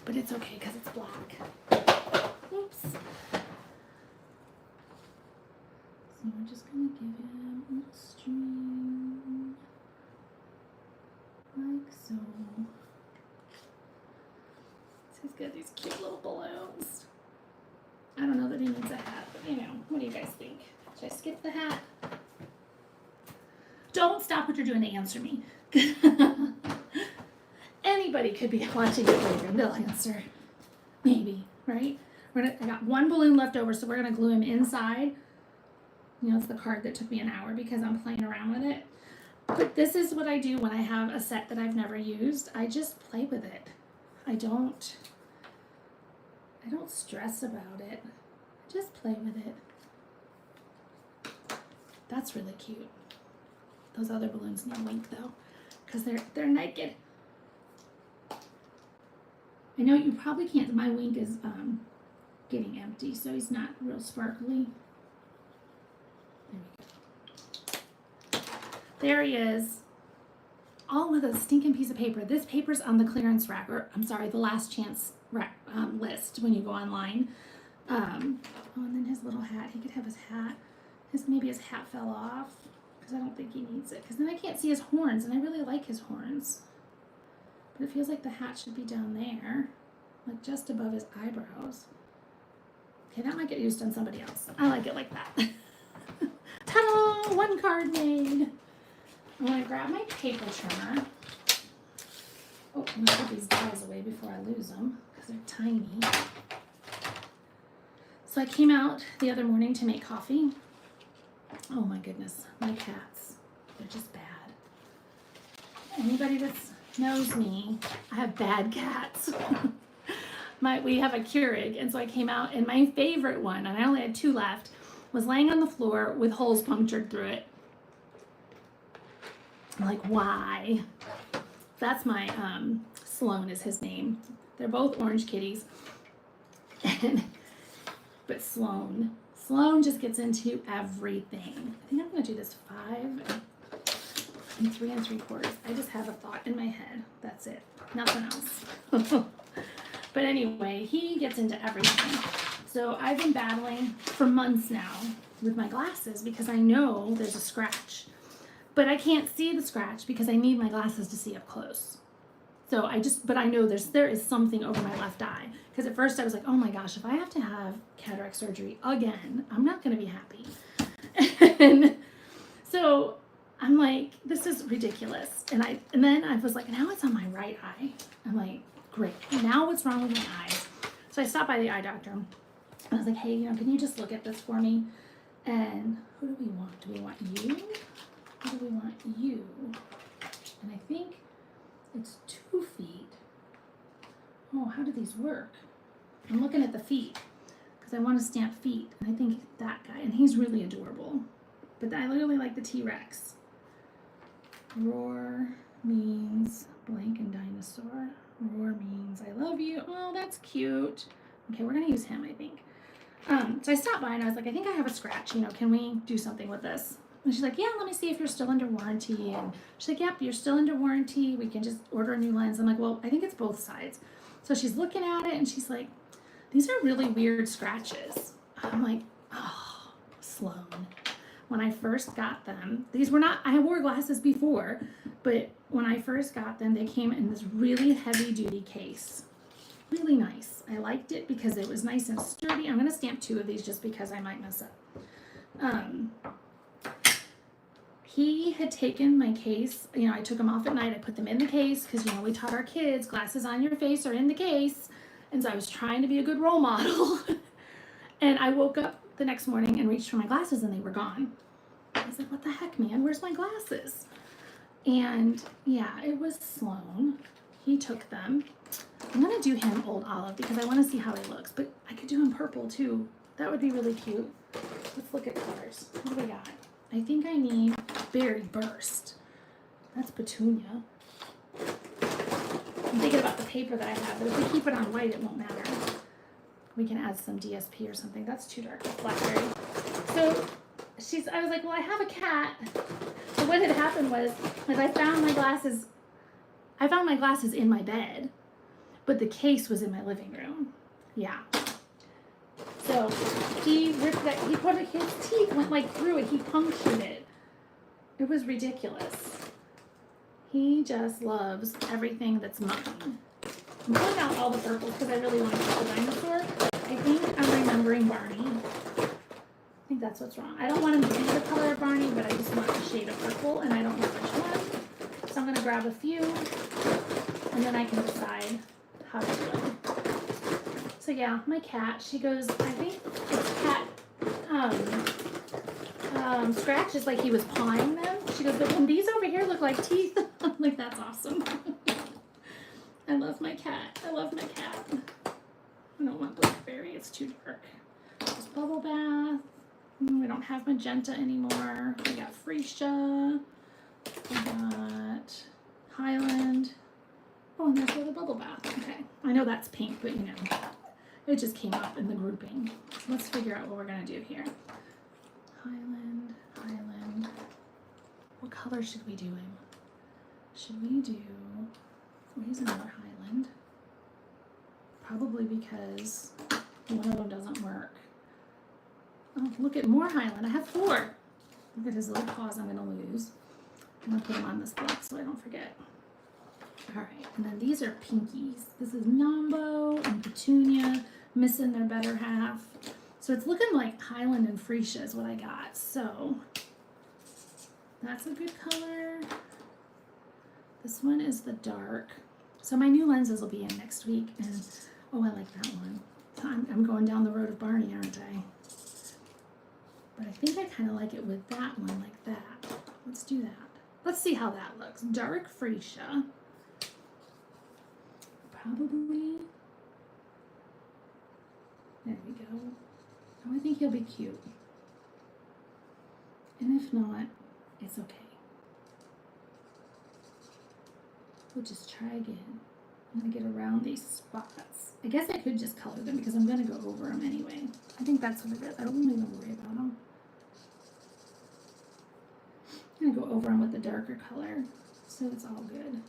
But it's okay because it's black. Oops. So we're just going to give him a little string. Like so. So he's got these cute little balloons. I don't know that he needs a hat, but you know, what do you guys think? Should I skip the hat? Don't stop what you're doing to answer me. Anybody could be watching it later and they'll answer. Maybe, right? I got 1 balloon left over, so we're gonna glue him inside. You know, it's the card that took me an hour because I'm playing around with it. But this is what I do when I have a set that I've never used. I just play with it. I don't stress about it. I just play with it. That's really cute. Those other balloons need a wink though, because they're naked. I know you probably can't. My wink is getting empty, so he's not real sparkly. There we go. There he is, all with a stinking piece of paper. This paper's on the clearance rack, or I'm sorry, the last chance rack, list when you go online. Oh, and then his little hat. He could have his hat. Maybe his hat fell off because I don't think he needs it. Because then I can't see his horns, and I really like his horns. But it feels like the hat should be down there, like just above his eyebrows. Okay, that might get used on somebody else. I like it like that. Ta-da! 1 card made. I'm going to grab my paper trimmer. Oh, I'm going to put these dies away before I lose them because they're tiny. So I came out the other morning to make coffee. Oh my goodness, my cats, they're just bad. Anybody that knows me, I have bad cats. We have a Keurig, and so I came out, and my favorite one, and I only had 2 left, was laying on the floor with holes punctured through it. I'm like, why? That's my, Sloan is his name. They're both orange kitties. But Sloan just gets into everything. I think I'm gonna do this 5 and 3 3/4. I just have a thought in my head. That's it. Nothing else. But anyway, he gets into everything. So I've been battling for months now with my glasses because I know there's a scratch. But I can't see the scratch because I need my glasses to see up close. So but I know there is something over my left eye. Because at first I was like, oh my gosh, if I have to have cataract surgery again, I'm not going to be happy. And so I'm like, this is ridiculous. And then I was like, now it's on my right eye. I'm like, great. Now what's wrong with my eyes? So I stopped by the eye doctor. I was like, hey, can you just look at this for me? And who do we want? Do we want you? Or do we want you? And I think it's 2 feet. Oh, how do these work? I'm looking at the feet because I want to stamp feet. And I think that guy, and he's really adorable. But I literally like the T-Rex. Roar means blank and dinosaur. Roar means I love you. Oh, that's cute. Okay, we're going to use him, I think. So I stopped by and I was like, I think I have a scratch. Can we do something with this? And she's like, yeah, let me see if you're still under warranty. And she's like, yep, you're still under warranty. We can just order a new lens. I'm like, well, I think it's both sides. So she's looking at it and she's like, these are really weird scratches. I'm like, oh, Sloan. When I first got them, I wore glasses before, but when I first got them, they came in this really heavy duty case. Really nice. I liked it because it was nice and sturdy. I'm going to stamp 2 of these just because I might mess up. He had taken my case. I took them off at night. I put them in the case because, we taught our kids glasses on your face are in the case. And so I was trying to be a good role model. And I woke up the next morning and reached for my glasses and they were gone. I was like, what the heck, man? Where's my glasses? And yeah, it was Sloan. He took them. I'm going to do him Old Olive because I want to see how he looks. But I could do him purple too. That would be really cute. Let's look at colors. What do we got? I think I need Berry Burst. That's Petunia. I'm thinking about the paper that I have, but if we keep it on white, it won't matter. We can add some DSP or something. That's too dark. That's Blackberry. So I was like, well, I have a cat. So what had happened was I found my glasses in my bed, but the case was in my living room. Yeah. So he ripped that, his teeth went through it. He punctured it. It was ridiculous. He just loves everything that's mine. I'm pulling out all the purples because I really want to put the dinosaur. I think I'm remembering Barney. I think that's what's wrong. I don't want him to be the color of Barney, but I just want a shade of purple, and I don't know which one. So I'm going to grab a few, and then I can decide how to do it. So yeah, my cat, she goes, I think it's cat scratches like he was pawing them. She goes, but when these over here look like teeth, I'm like, that's awesome. I love my cat. I love my cat. I don't want Blackberry. It's too dark. There's Bubble Bath. We don't have Magenta anymore. We got Freesia. We got Highland. Oh, and there's the Bubble Bath. Okay. I know that's pink, but it just came up in the grouping. So let's figure out what we're going to do here. Highland, Highland. What color should we do him? Should we do... Oh, he's another Highland. Probably because one of them doesn't work. Oh, look at more Highland. I have 4. Look at his little paws I'm going to lose. I'm going to put them on this block so I don't forget. All right, and then these are pinkies. This is Nambo and Petunia, missing their better half. So it's looking like Highland and Freesia is what I got. So that's a good color. This one is the dark. So my new lenses will be in next week. And oh, I like that one. So I'm going down the road of Barney, aren't I? But I think I kind of like it with that one like that. Let's do that. Let's see how that looks. Dark freesia. Probably. There we go. Oh, I think he'll be cute. And if not, it's okay. We'll just try again. I'm going to get around these spots. I guess I could just color them because I'm going to go over them anyway. I think that's what it is. I don't even worry about them. I'm going to go over them with the darker color so it's all good.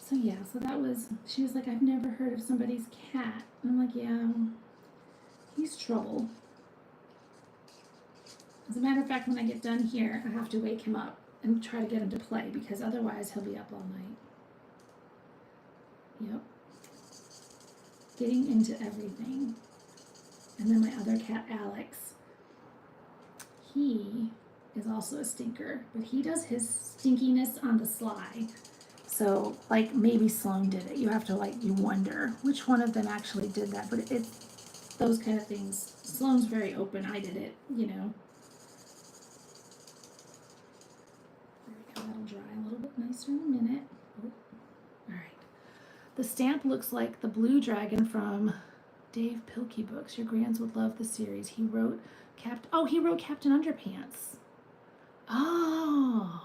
So yeah, so that was, she was like, I've never heard of somebody's cat. And I'm like, yeah, he's trouble. As a matter of fact, when I get done here, I have to wake him up and try to get him to play because otherwise he'll be up all night. Yep. Getting into everything. And then my other cat, Alex, he is also a stinker, but he does his stinkiness on the sly. So, like, maybe Sloan did it. You have to, like, you wonder which one of them actually did that. But it's those kind of things. Sloan's very open. I did it, you know. There we go. That'll dry a little bit nicer in a minute. Oh. All right. The stamp looks like the Blue Dragon from Dave Pilkey books. Your grands would love the series. He wrote Captain Underpants. Oh.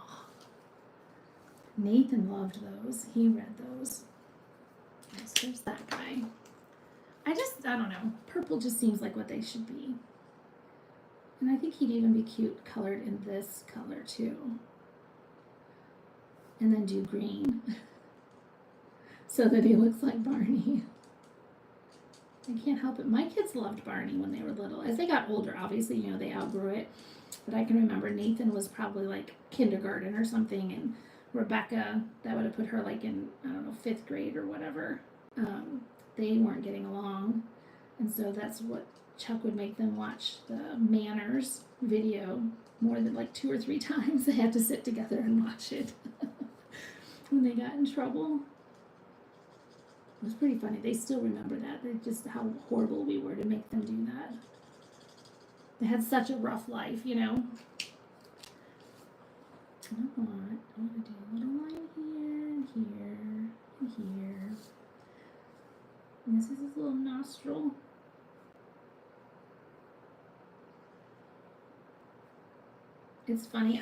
Nathan loved those. He read those. So there's that guy. I don't know. Purple just seems like what they should be. And I think he'd even be cute colored in this color too. And then do green. So that he looks like Barney. I can't help it. My kids loved Barney when they were little. As they got older, obviously, you know, they outgrew it. But I can remember Nathan was probably like kindergarten or something, and Rebecca, that would have put her like in, I don't know, 5th grade or whatever. They weren't getting along. And so that's what Chuck would make them watch the Manners video more than like 2 or 3 times. They had to sit together and watch it when they got in trouble. It was pretty funny. They still remember that. They just how horrible we were to make them do that. They had such a rough life, you know. I want to do a little line here, and here, and here. And this is his little nostril. It's funny,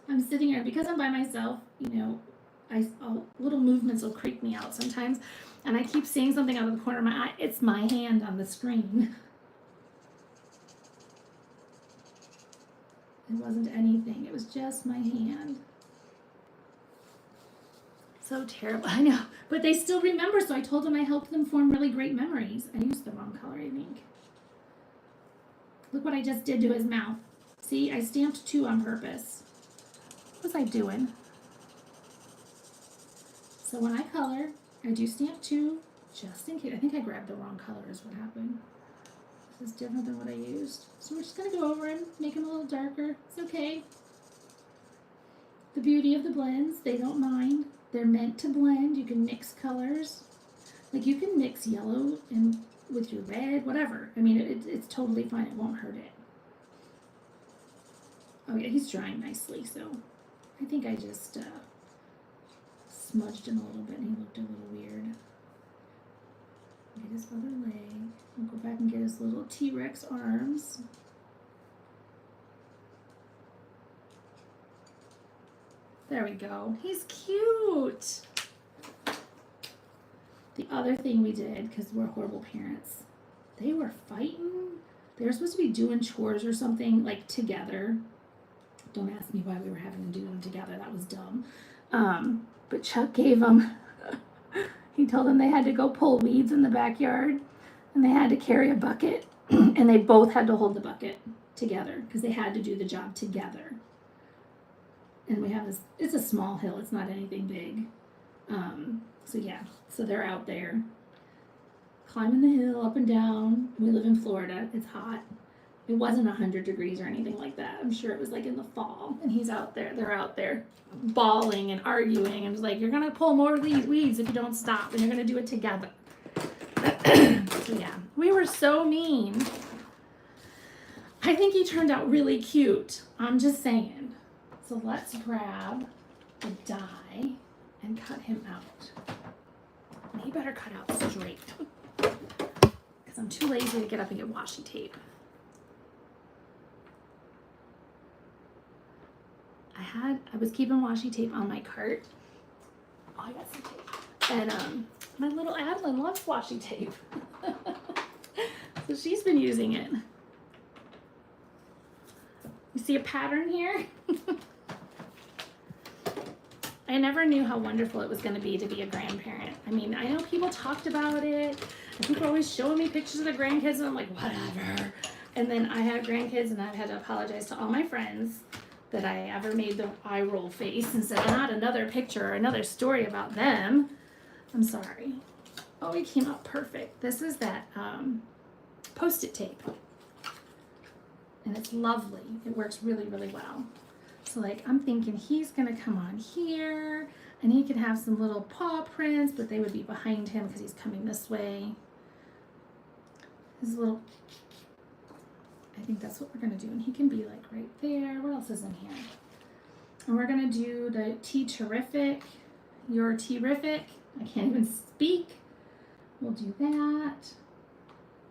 I'm sitting here, because I'm by myself, you know, little movements will creep me out sometimes, and I keep seeing something out of the corner of my eye. It's my hand on the screen. It wasn't anything, it was just my hand. So terrible, I know, but they still remember, so I told them I helped them form really great memories. I used the wrong color, I think. Look what I just did to his mouth. See, I stamped 2 on purpose. What was I doing? So when I color, I do stamp 2, just in case. I think I grabbed the wrong color is what happened. This is different than what I used. So we're just going to go over him, make him a little darker. It's okay. The beauty of the blends, they don't mind. They're meant to blend. You can mix colors. Like you can mix yellow and with your red, whatever. I mean, it's totally fine. It won't hurt it. Oh yeah, he's drying nicely, so I think I just smudged him a little bit and he looked a little weird. Get his other leg. We'll go back and get his little T-Rex arms. There we go. He's cute. The other thing we did, because we're horrible parents, they were fighting. They were supposed to be doing chores or something, like together. Don't ask me why we were having to do them together. That was dumb. But Chuck gave them, he told them they had to go pull weeds in the backyard, and they had to carry a bucket, and they both had to hold the bucket together, because they had to do the job together. And we have this, it's a small hill, it's not anything big. So yeah, so they're out there climbing the hill up and down. We live in Florida, it's hot. It wasn't 100 degrees or anything like that. I'm sure it was like in the fall, and he's out there, they're out there bawling and arguing, and it's like, you're gonna pull more of these weeds if you don't stop, and you're gonna do it together. So yeah, we were so mean. I think he turned out really cute. I'm just saying. So let's grab the die and cut him out. And he better cut out straight, because I'm too lazy to get up and get washi tape. I was keeping washi tape on my cart. Oh, I got some tape. And my little Adeline loves washi tape. So she's been using it. You see a pattern here? I never knew how wonderful it was going to be a grandparent. I mean, I know people talked about it, and people are always showing me pictures of their grandkids, and I'm like, whatever. And then I have grandkids, and I've had to apologize to all my friends that I ever made the eye roll face and said, not another picture or another story about them. I'm sorry. Oh, it came out perfect. This is that Post-it tape. And it's lovely. It works really, really well. So like, I'm thinking he's gonna come on here, and he can have some little paw prints, but they would be behind him because he's coming this way. His little, I think that's what we're gonna do. And he can be like right there. What else is in here? And we're gonna do the T-Terrific, You're Terrific. I can't even speak. We'll do that.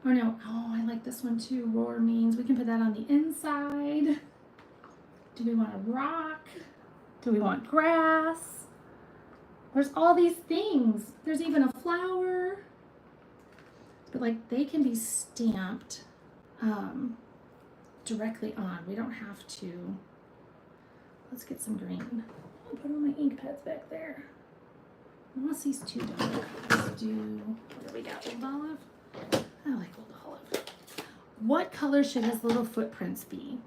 Or no, oh, I like this one too. Roar means we can put that on the inside. Do we want a rock? Do we want grass? There's all these things. There's even a flower. But like, they can be stamped directly on. We don't have to. Let's get some green. I'll put all my ink pads back there. Unless these two don't. Let's do, what do we got? Old olive? I like old olive. What color should his little footprints be?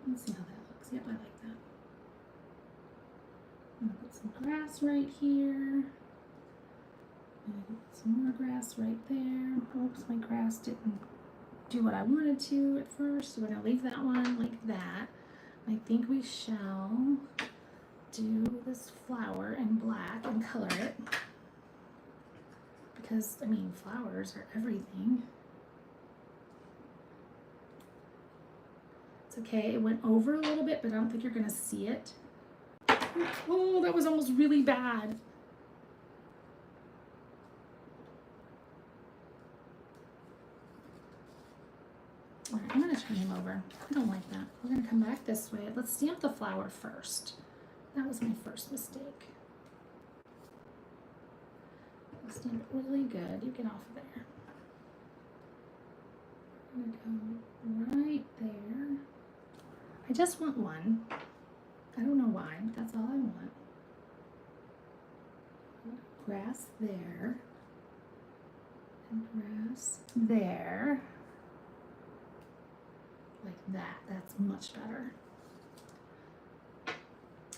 Let's see how that looks. Yep, I like that. I'm gonna put some grass right here. And some more grass right there. Oops, my grass didn't do what I wanted to at first. So we're gonna leave that one like that. I think we shall do this flower in black and color it. Because, I mean, flowers are everything. It's okay, it went over a little bit, but I don't think you're gonna see it. Oh, that was almost really bad. All right, I'm gonna turn him over. I don't like that. We're gonna come back this way. Let's stamp the flower first. That was my first mistake. Stamp it really good. You get off of there. I'm gonna go right there. I just want one. I don't know why, but that's all I want. Grass there. And grass there. Like that. That's much better.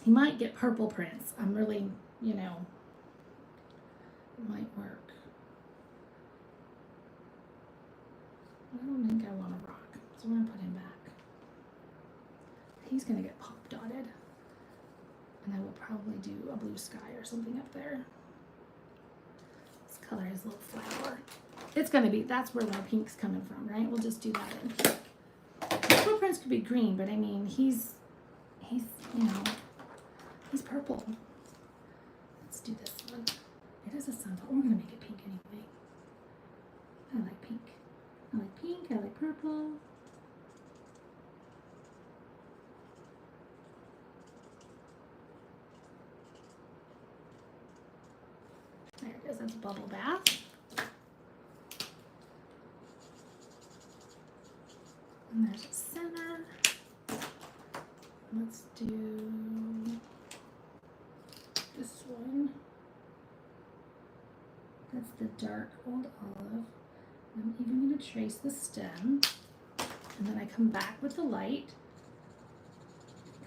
He might get purple prints. I'm really, you know, it might work. I don't think I want a rock, so I'm gonna put him back. He's gonna get pop dotted, and I will probably do a blue sky or something up there. Let's color his little flower. It's gonna be, that's where our pink's coming from, right? We'll just do that in pink. The footprints could be green, but I mean, he's, you know, he's purple. Let's do this one. It is a sunflower. We're gonna make it pink anyway. I like pink. I like pink. I like purple. There it is. That's a bubble bath. And there's a center. Let's do this one. That's the dark old olive. I'm even going to trace the stem, and then I come back with the light,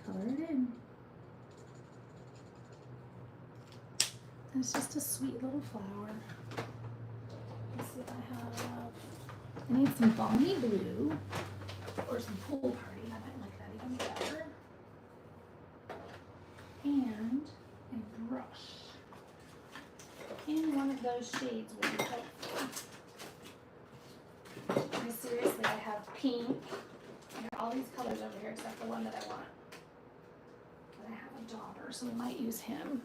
color it in. And it's just a sweet little flower. Let's see if I have, I need some balmy blue, or some pool party, I might like that even better. And a brush. Any one of those shades would be helpful. Seriously, I have pink. I have all these colors over here except the one that I want. But I have a daughter, so we might use him.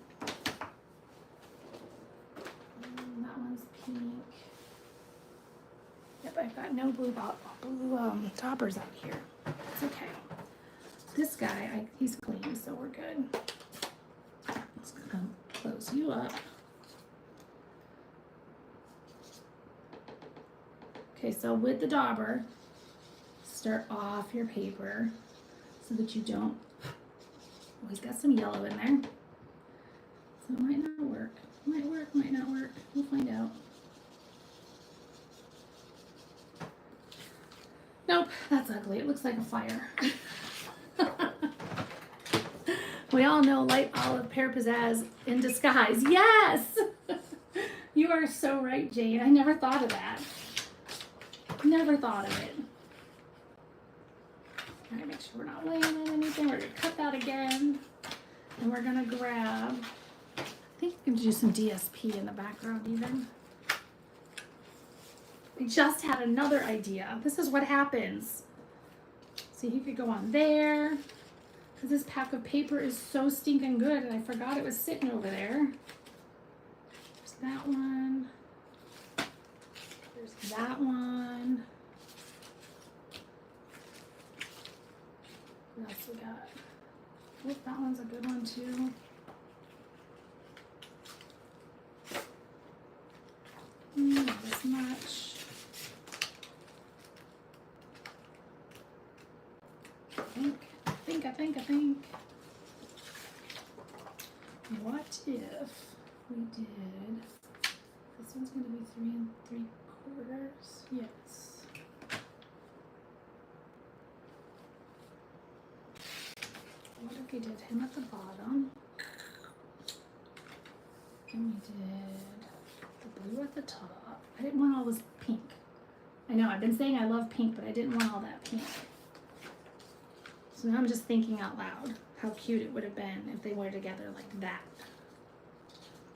That one's pink. Yep, I've got no blue daubers out here. It's okay. This guy, he's clean, so we're good. Let's close you up. Okay, so with the dauber, start off your paper so that you don't, oh, he's got some yellow in there. So it might not work. Might work, might not work. We'll find out. Nope, that's ugly. It looks like a fire. We all know light olive pear pizzazz in disguise. Yes! You are so right, Jane. I never thought of that. Never thought of it. All right, make sure we're not laying on anything. We're gonna cut that again. And we're gonna grab, I think we can do some DSP in the background even. I just had another idea. This is what happens. See, he could go on there. Because this pack of paper is so stinking good and I forgot it was sitting over there. There's that one. There's that one. What else we got? Oh, that one's a good one too. Not as much. I think. What if we did, this one's going to be 3 3/4. Yes. What if we did him at the bottom? And we did the blue at the top. I didn't want all this pink. I know, I've been saying I love pink, but I didn't want all that pink. So now I'm just thinking out loud how cute it would have been if they were together like that.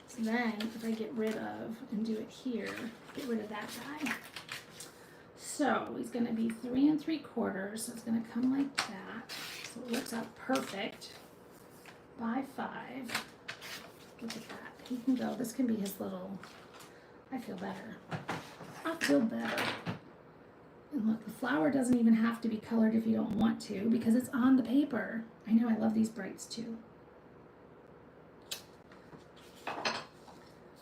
So then if I get rid of and do it here, get rid of that guy. So he's going to be 3 3/4, so it's going to come like that. So it works out perfect. By 5. Look at that. He can go. This can be his little, I feel better. I feel better. And look, the flower doesn't even have to be colored if you don't want to because it's on the paper. I know, I love these brights too.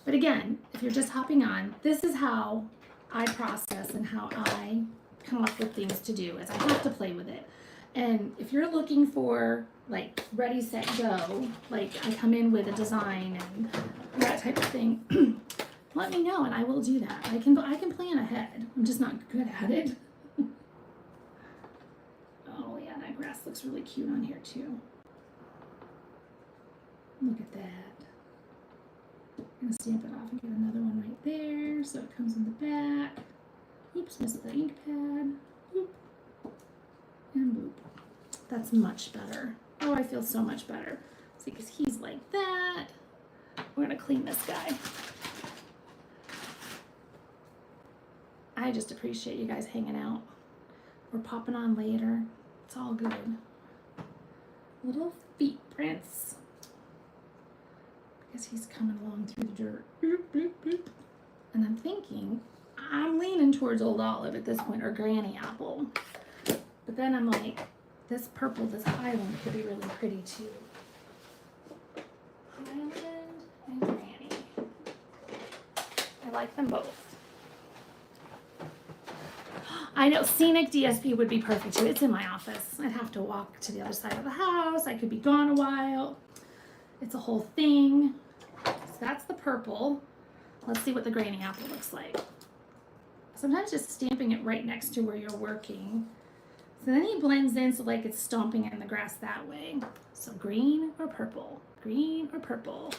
But again, if you're just hopping on, this is how I process and how I come up with things to do, is I have to play with it. And if you're looking for like ready, set, go, like I come in with a design and that type of thing, let me know and I will do that. I can plan ahead. I'm just not good at it. Oh yeah, that grass looks really cute on here too. Look at that. I'm gonna stamp it off and get another one right there so it comes in the back. Oops, missed the ink pad. Boop. And boop. That's much better. Oh, I feel so much better. See, because he's like that. We're gonna clean this guy. I just appreciate you guys hanging out or popping on later. It's all good. Little feet prints. Because he's coming along through the dirt. Boop, boop, boop. And I'm thinking, I'm leaning towards Old Olive at this point, or Granny Apple. But then I'm like, this purple, this Highland could be really pretty too. Highland and Granny. I like them both. I know Scenic DSP would be perfect too. It's in my office. I'd have to walk to the other side of the house. I could be gone a while. It's a whole thing. So that's the purple. Let's see what the Granny Apple looks like. Sometimes just stamping it right next to where you're working. So then he blends in so like it's stomping in the grass that way. So green or purple? Green or purple?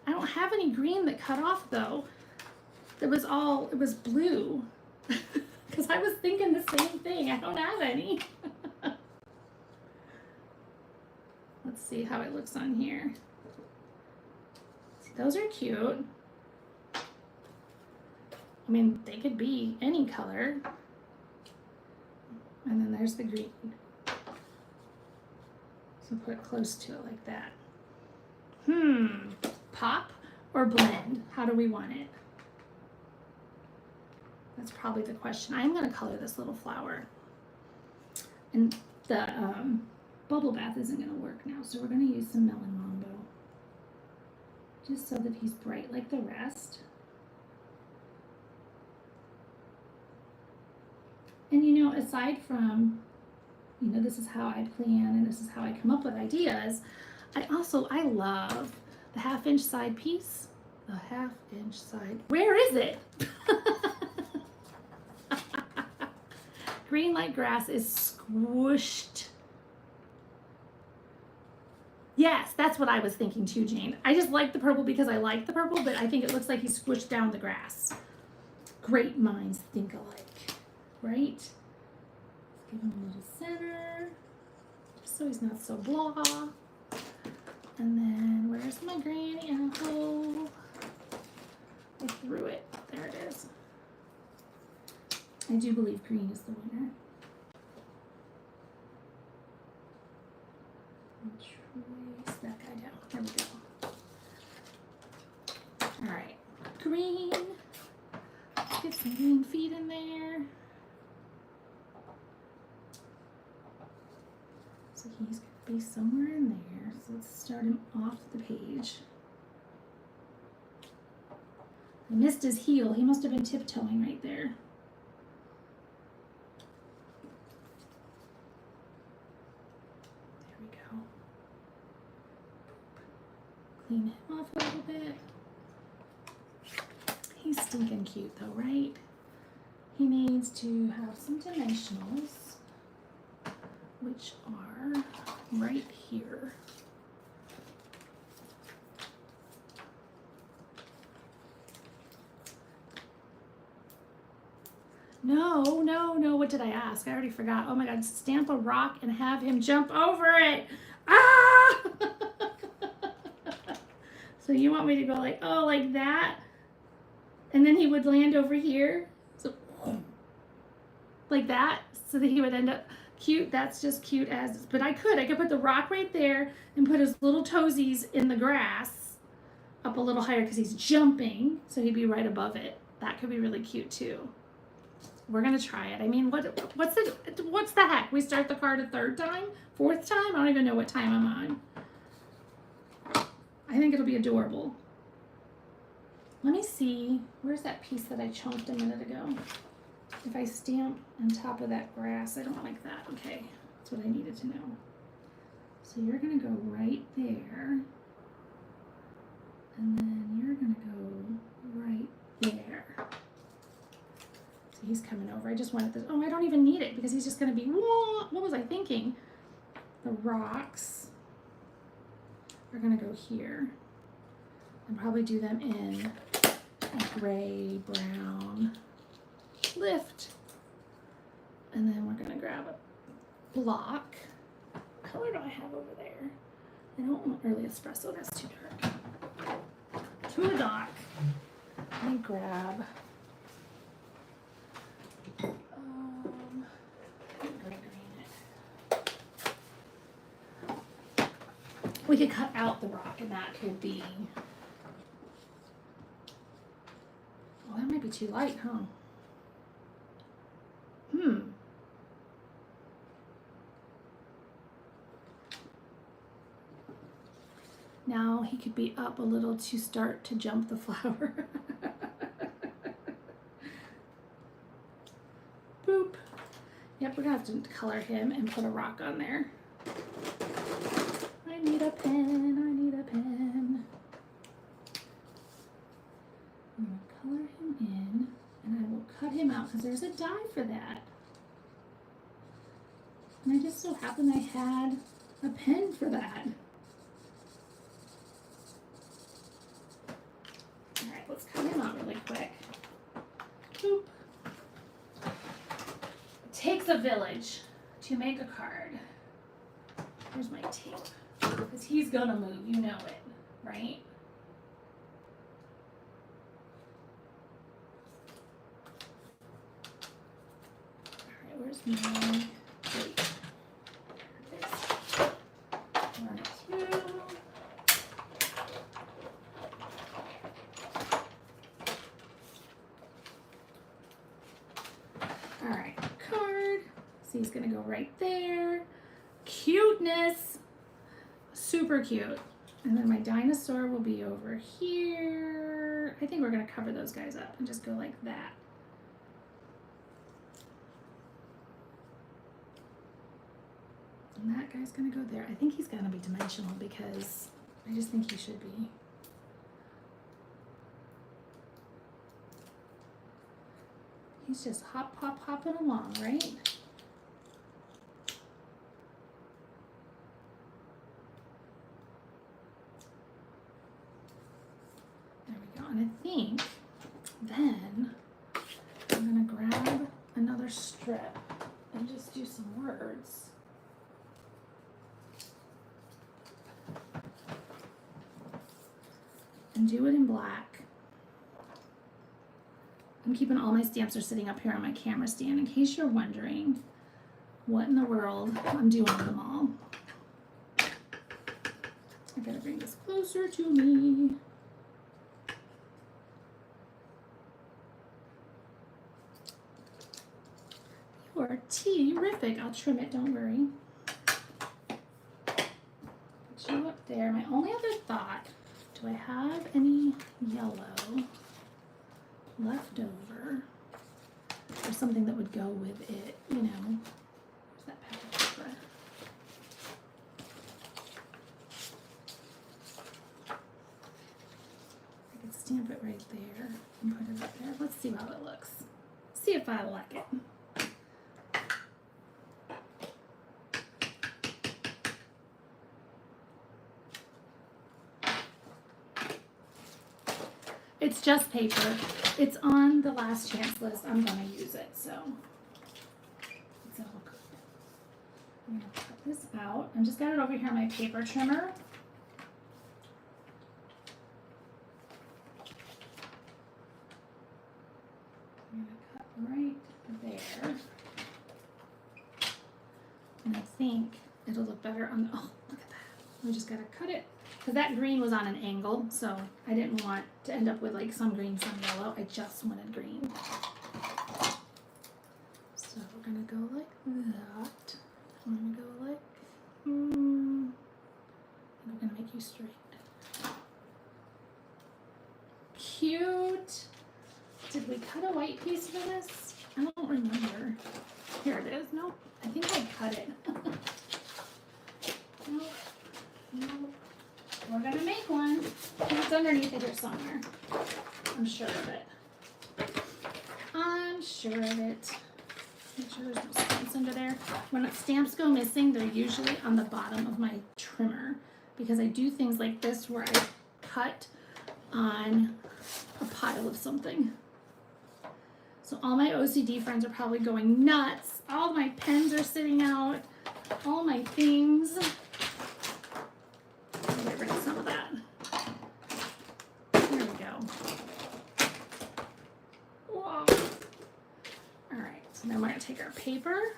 I don't have any green that cut off though. It was blue. Because I was thinking the same thing. I don't have any. Let's see how it looks on here. See, those are cute. I mean, they could be any color. And then there's the green. So put it close to it like that. Pop or blend? How do we want it? That's probably the question. I'm going to color this little flower. And the bubble bath isn't going to work now, so we're going to use some Melon Mambo. Just so that he's bright like the rest. And you know, aside from, you know, this is how I plan and this is how I come up with ideas, I love the 1/2 inch side piece. The 1/2 inch side. Where is it? Green like grass is squished. Yes, that's what I was thinking too, Jane. I just like the purple because I like the purple, but I think it looks like he squished down the grass. Great minds think alike, right? Let's give him a little center, just so he's not so blah. And then, where's my granny apple? I threw it. There it is. I do believe green is the winner. Trace that guy down. There we go. All right, green. Let's get some green feet in there. So he's going to be somewhere in there. So let's start him off the page. I missed his heel. He must have been tiptoeing right there. There we go. Clean him off a little bit. He's stinking cute though, right? He needs to have some dimensionals, which are right here. No, what did I ask? I already forgot. Oh my God, stamp a rock and have him jump over it. Ah! So you want me to go like, oh, like that? And then he would land over here. So, like that, so that he would end up cute. That's just cute as, but I could put the rock right there and put his little toesies in the grass up a little higher because he's jumping, so he'd be right above it. That could be really cute too. We're gonna try it. I mean, what's the heck? We start the card a 3rd time, 4th time? I don't even know what time I'm on. I think it'll be adorable. Let me see, where's that piece that I chunked a minute ago? If I stamp on top of that grass, I don't like that. Okay, that's what I needed to know. So you're gonna go right there. And then you're gonna go right there. So he's coming over. I just wanted this, oh, I don't even need it because he's just gonna be, what was I thinking? The rocks are gonna go here. And probably do them in a gray, brown lift. And then we're gonna grab a block. What color do I have over there? I don't want early espresso, that's too dark. To a dock. Let me grab we could cut out the rock and that could be, well, that might be too light, huh? Now he could be up a little to start to jump the flower. Boop. Yep, we're gonna have to color him and put a rock on there. I need a pen, I need a pen. I'm gonna color him in and I will cut him out because there's a die for that. And I just so happened I had a pen for that. All right, let's cut him out really quick. Boop. It takes a village to make a card. Here's my tape. Because he's gonna move, you know it, right? Where's my date? Run it through. All right, card. See, he's gonna go right there. Cuteness, super cute. And then my dinosaur will be over here. I think we're gonna cover those guys up and just go like that. And that guy's gonna go there. I think he's gonna be dimensional because I just think he should be. He's just hopping along, right? There we go. And I think then I'm gonna grab another strip and just do some words. And do it in black. I'm keeping all my stamps are sitting up here on my camera stand in case you're wondering what in the world I'm doing with them all. I gotta bring this closer to me. You are terrific. I'll trim it, don't worry. Put you up there. My only other thought, do I have any yellow left over or something that would go with it, you know? Where's that packet paper? I could stamp it right there and put it up there. Let's see how it looks. See if I like it. It's just paper. It's on the last chance list. I'm gonna use it, so it's all good. I'm gonna cut this out. I just got it over here on my paper trimmer. I'm gonna cut right there. And I think it'll look better on the, oh, look at that. We just gotta cut it. Because that green was on an angle, so I didn't want to end up with like some green, some yellow. I just wanted green. So we're gonna go like that. I'm gonna go like, and we're gonna make you straight. Cute. Did we cut a white piece for this? I don't remember. Here it is. Nope. I think I cut it. Nope. Nope. We're gonna make one. It's underneath it here somewhere. I'm sure of it. I'm sure of it. Make sure there's no stamps under there. When stamps go missing, they're usually on the bottom of my trimmer because I do things like this where I cut on a pile of something. So all my OCD friends are probably going nuts. All my pens are sitting out. All my things. Get rid of some of that. There we go. Whoa. All right, so then we're gonna take our paper.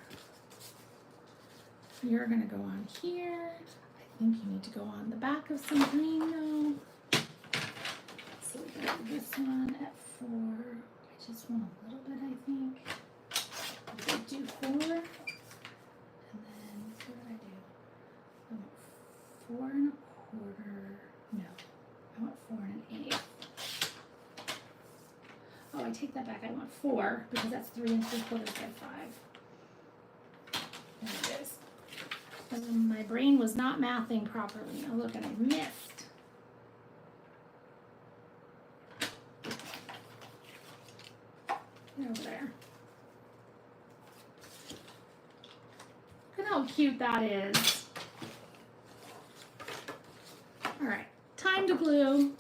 You're gonna go on here. I think you need to go on the back of some green though. So we got this one at 4. I just want a little bit, I think. I did do 4. And then what did I do? I went 4 1/4. No, I want 4 1/8. Oh, I take that back. I want 4 because that's 3 3/4 by 5. There it is. And my brain was not mathing properly. Oh, look, and I missed. Get over there. Look at how cute that is. All right, time to glue.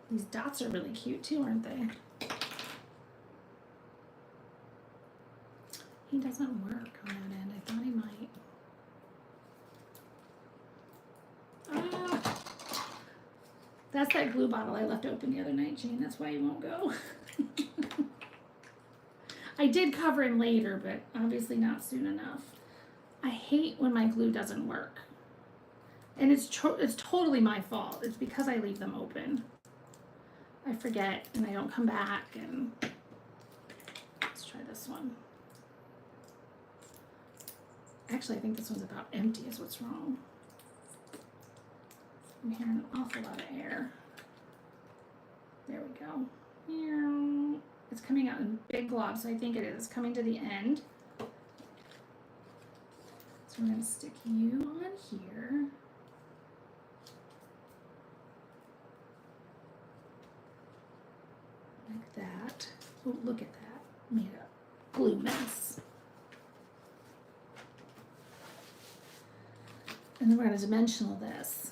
These dots are really cute too, aren't they? He doesn't work on that end. I thought he might. Ah, that's that glue bottle I left open the other night, Jane. That's why you won't go. I did cover in later, but obviously not soon enough. I hate when my glue doesn't work. And it's totally my fault. It's because I leave them open. I forget and I don't come back. And let's try this one. Actually, I think this one's about empty is what's wrong. I'm hearing an awful lot of air. There we go. It's coming out in big globs, so I think it is coming to the end. So we're going to stick you on here. Like that. Oh, look at that. Made a glue mess. And then we're going to dimensional this.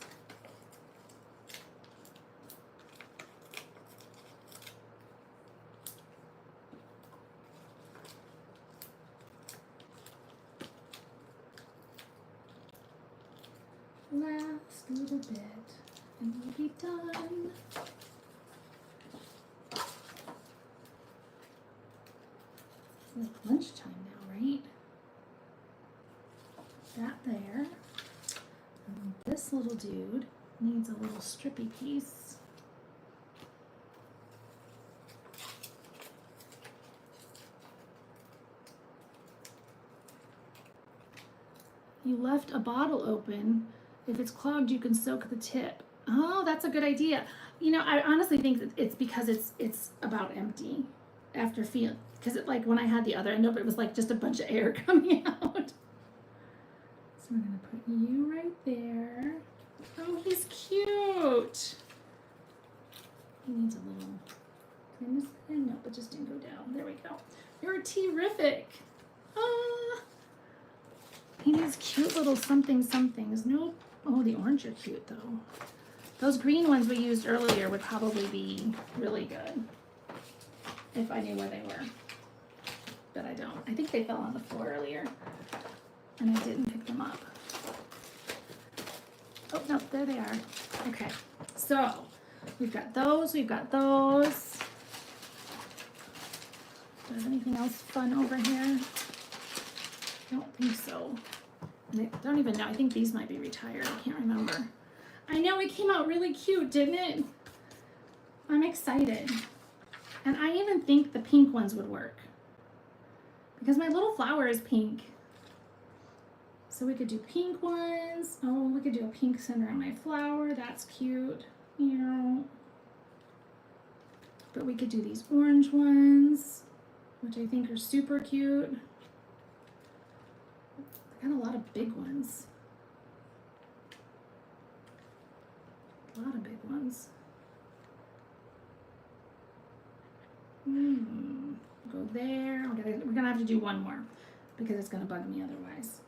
Last little bit and we'll be done. It's like lunchtime now, right? That there. And this little dude needs a little strippy piece. You left a bottle open. If it's clogged, you can soak the tip. Oh, that's a good idea. You know, I honestly think that it's because it's about empty after feeling, because it, like when I had the other end of it was like just a bunch of air coming out. So we're gonna put you right there. Oh, he's cute. He needs a little, can I miss that? No, it just didn't go down. There we go. You're terrific. Ah. He needs cute little somethings. Nope. Oh, the orange are cute though. Those green ones we used earlier would probably be really good if I knew where they were. But I don't. I think they fell on the floor earlier and I didn't pick them up. Oh, no, there they are. Okay, so we've got those, Do I have anything else fun over here? I don't think so. I don't even know. I think these might be retired. I can't remember. I know it came out really cute, didn't it? I'm excited. And I even think the pink ones would work because my little flower is pink. So we could do pink ones. Oh, we could do a pink center on my flower. That's cute. You know. But we could do these orange ones, which I think are super cute. Got a lot of big ones. A lot of big ones. Go there. We're gonna have to do one more because it's gonna bug me otherwise.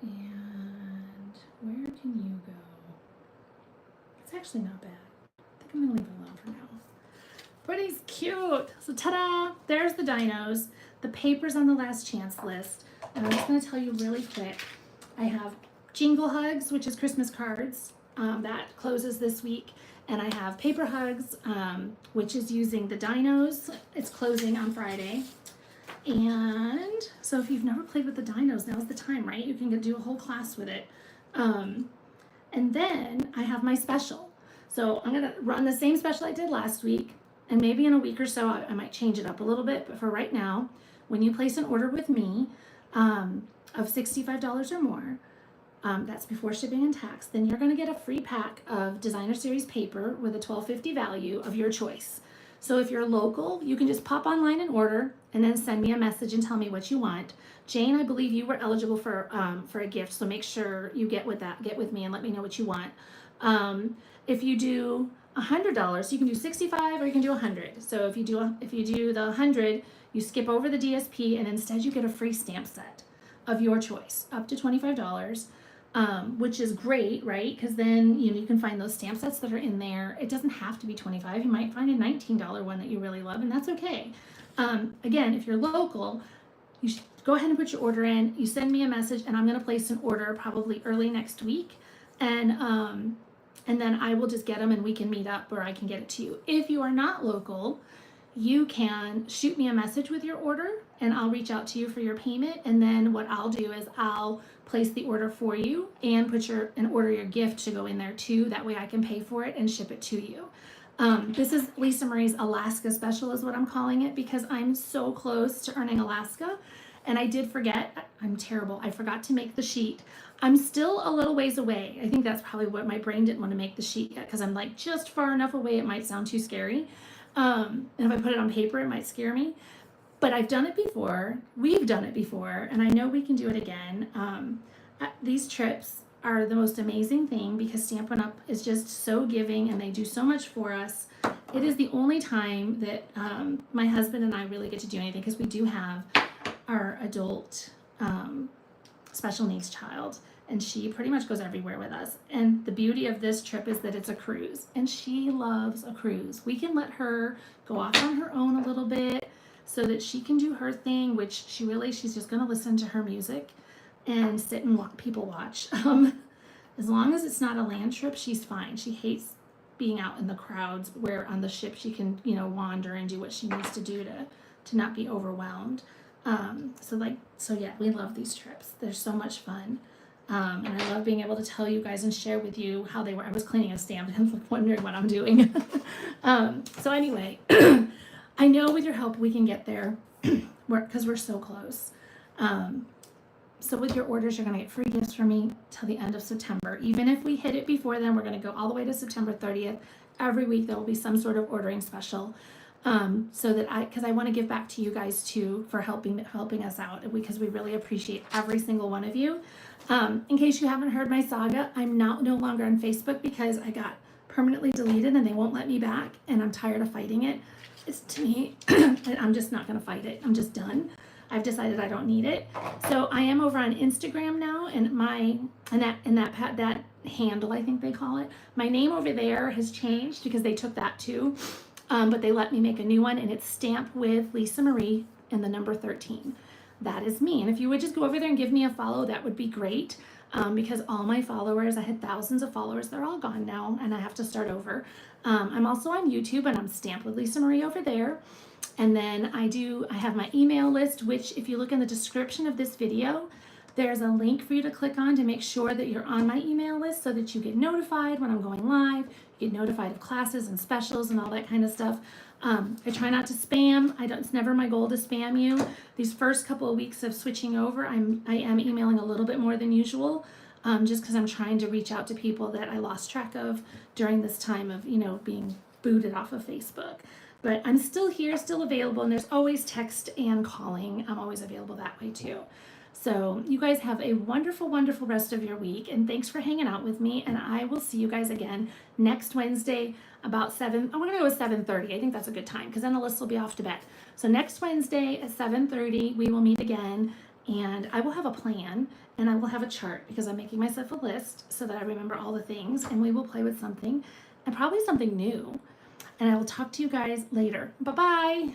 And where can you go? It's actually not bad. I think I'm gonna leave it alone for now. But he's cute. So ta-da! There's the dinos. The paper's on the last chance list. And I'm just going to tell you really quick. I have Jingle Hugs, which is Christmas cards. That closes this week. And I have Paper Hugs, which is using the dinos. It's closing on Friday. And so if you've never played with the dinos, now's the time, right? You can do a whole class with it. And then I have my special. So I'm going to run the same special I did last week. And maybe in a week or so, I might change it up a little bit. But for right now, when you place an order with me, of $65 or more, that's before shipping and tax, then you're going to get a free pack of designer series paper with a $12.50 value of your choice. So if you're local, you can just pop online and order and then send me a message and tell me what you want. Jane, I believe you were eligible for a gift, so make sure you get with me and let me know what you want. If you do $100, you can do 65 or you can do 100. So if you do the 100, you skip over the DSP and instead you get a free stamp set of your choice, up to $25, which is great, right? Because then you can find those stamp sets that are in there. It doesn't have to be $25. You might find a $19 one that you really love, and that's okay. Again, if you're local, you should go ahead and put your order in. You send me a message, and I'm going to place an order probably early next week, and then I will just get them, and we can meet up, or I can get it to you. If you are not local, you can shoot me a message with your order and I'll reach out to you for your payment. And then what I'll do is I'll place the order for you and order your gift to go in there too. That way I can pay for it and ship it to you. This is Lisa Marie's Alaska special is what I'm calling it, because I'm so close to earning Alaska. And I did forget, I'm terrible, I forgot to make the sheet. I'm still a little ways away. I think that's probably what my brain didn't want to make the sheet yet, because I'm like just far enough away it might sound too scary. And if I put it on paper, it might scare me. But I've done it before. We've done it before, and I know we can do it again. These trips are the most amazing thing because Stampin' Up! Is just so giving, and they do so much for us. It is the only time that my husband and I really get to do anything, because we do have our adult special needs child, and she pretty much goes everywhere with us. And the beauty of this trip is that it's a cruise, and she loves a cruise. We can let her go off on her own a little bit so that she can do her thing, which she's just going to listen to her music and sit and people watch. As long as it's not a land trip, she's fine. She hates being out in the crowds, where on the ship she can, wander and do what she needs to do to not be overwhelmed. So yeah, we love these trips. They're so much fun. And I love being able to tell you guys and share with you how they were. I was cleaning a stamp and wondering what I'm doing. So anyway, I know with your help we can get there because we're so close. So with your orders, you're going to get free gifts from me till the end of September. Even if we hit it before then, we're going to go all the way to September 30th. Every week there will be some sort of ordering special. So that because I want to give back to you guys too for helping us out, because we really appreciate every single one of you. In case you haven't heard my saga, I'm no longer on Facebook because I got permanently deleted and they won't let me back, and I'm tired of fighting it. It's to me, I'm just not going to fight it. I'm just done. I've decided I don't need it. So I am over on Instagram now, and that handle, I think they call it. My name over there has changed because they took that too. But they let me make a new one, and it's Stampwithlisamarie and the number 13. That is me. And if you would just go over there and give me a follow, that would be great. Because all my followers, I had thousands of followers, they're all gone now, and I have to start over. I'm also on YouTube, and I'm Stampwithlisamarie over there. And then I have my email list, which if you look in the description of this video, there's a link for you to click on to make sure that you're on my email list so that you get notified when I'm going live, you get notified of classes and specials and all that kind of stuff. I try not to spam. It's never my goal to spam you. These first couple of weeks of switching over, I am emailing a little bit more than usual, just because I'm trying to reach out to people that I lost track of during this time of, being booted off of Facebook. But I'm still here, still available, and there's always text and calling. I'm always available that way too. So you guys have a wonderful, wonderful rest of your week, and thanks for hanging out with me, and I will see you guys again next Wednesday about 7. I'm going to go with 7:30. I think that's a good time because then Alyssa will be off to bed. So next Wednesday at 7:30, we will meet again, and I will have a plan, and I will have a chart because I'm making myself a list so that I remember all the things, and we will play with something, and probably something new. And I will talk to you guys later. Bye-bye.